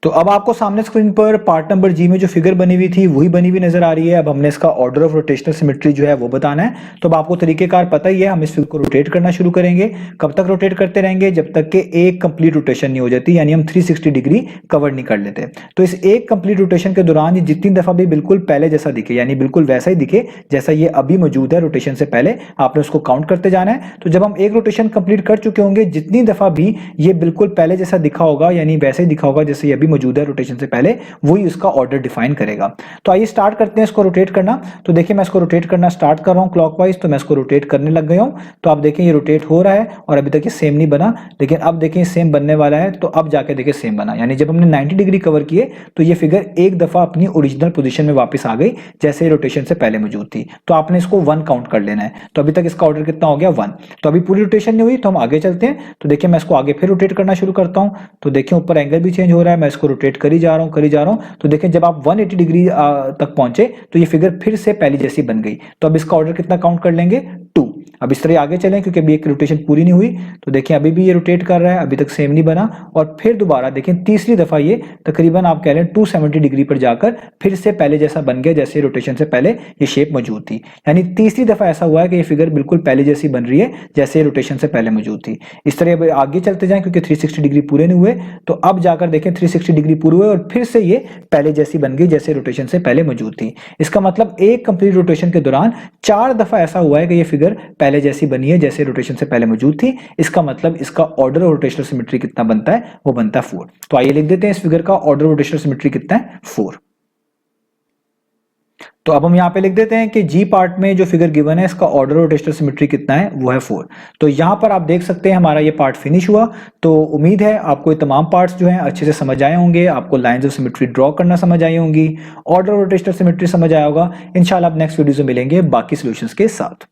तो अब आपको सामने स्क्रीन पर पार्ट नंबर जी में जो फिगर बनी हुई थी वही बनी हुई नजर आ रही है। अब हमने इसका ऑर्डर ऑफ रोटेशनल सिमेट्री जो है वो बताना है। तो अब आपको तरीकेकार पता ही है, हम इस फिगर को रोटेट करना शुरू करेंगे। कब तक रोटेट करते रहेंगे? जब तक कि एक कंप्लीट रोटेशन नहीं हो जाती, यानी हम 360 डिग्री कवर नहीं कर लेते। तो इस एक कंप्लीट रोटेशन के दौरान ये जितनी दफा भी बिल्कुल पहले जैसा दिखे, यानी बिल्कुल वैसा ही दिखे जैसा ये अभी मौजूद है रोटेशन से पहले, आपने उसको काउंट करते जाना है। तो जब हम एक रोटेशन कंप्लीट कर चुके होंगे, जितनी दफा भी ये बिल्कुल पहले जैसा दिखा होगा, यानी वैसे ही दिखा होगा जैसे ये अभी मौजूद है रोटेशन से पहले, वही उसका ऑर्डर डिफाइन करेगा। तो आइए स्टार्ट करते हैं इसको रोटेट करना। तो देखिए मैं इसको रोटेट करना स्टार्ट कर रहा हूं क्लॉकवाइज, तो मैं इसको रोटेट करने लग गया हूं। तो आप देखें ये रोटेट हो रहा है और अभी तक ये सेम नहीं बना, लेकिन अब देखें सेम बनने वाला है। तो अब जाके देखिए सेम बना, यानी जब हमने 90 डिग्री कवर किए तो ये फिगर एक दफा अपनी ओरिजिनल पोजीशन में वापस आ गई जैसे रोटेशन से पहले मौजूद थी। तो आपने इसको 1 काउंट कर लेना है। तो अभी तक इसका ऑर्डर कितना हो गया? 1। तो अभी पूरी रोटेशन नहीं हुई, तो हम आगे चलते हैं। तो देखिए मैं इसको आगे फिर रोटेट करना शुरू करता हूं। तो देखिए ऊपर एंगल भी चेंज हो रहा है, मैं इसको रोटेट करी जा रहा हूं। तो देखिए जब आप 180 डिग्री तक पहुंचे तो ये फिगर फिर से पहले जैसी बन गई। तो अब इसका ऑर्डर कितना काउंट कर लेंगे? 2। अब इस तरह आगे चलें क्योंकि अभी एक रोटेशन पूरी नहीं हुई। तो देखिए अभी भी ये रोटेट कर रहा है, अभी तक सेम नहीं बना, और फिर दोबारा देखिए तीसरी दफा ये तकरीबन आप कह रहे हैं 270 डिग्री पर जाकर फिर से पहले जैसा बन गया जैसे रोटेशन से पहले ये शेप मौजूद थी। यानी तीसरी दफा ऐसा हुआ है कि ये फिगर बिल्कुल पहले जैसी बन रही है जैसे रोटेशन से पहले मौजूद थी। इस तरह आगे चलते जाएं क्योंकि 360 डिग्री पूरे नहीं हुए। तो अब जाकर देखें 360 डिग्री पूरे हुए और फिर से ये पहले जैसी बन गई जैसे रोटेशन से पहले मौजूद थी। इसका मतलब एक कंप्लीट रोटेशन के दौरान 4 दफा ऐसा हुआ है कि ये फिगर पहले जैसी बनी है जैसे रोटेशन से पहले मौजूद थी। इसका मतलब इसका ऑर्डर ऑफ रोटेशनल सिमेट्री कितना बनता है? वो बनता है 4। तो आइए लिख देते हैं इस फिगर का ऑर्डर ऑफ रोटेशनल सिमेट्री कितना है? 4। तो अब हम यहां पे लिख देते हैं कि जी पार्ट में जो फिगर गिवन है इसका ऑर्डर ऑफ रोटेशनल सिमेट्री कितना है? वो है 4। तो यहां पर आप देख सकते हैं हमारा ये पार्ट फिनिश हुआ। तो उम्मीद है आपको ये तमाम पार्ट्स जो हैं अच्छे से समझ आए होंगे, आपको लाइंस ऑफ सिमेट्री ड्रॉ करना समझ आई होंगी, ऑर्डर ऑफ रोटेशनल सिमेट्री समझ आया होगा। इंशाल्लाह आप नेक्स्ट वीडियो में मिलेंगे बाकी सॉल्यूशंस के साथ।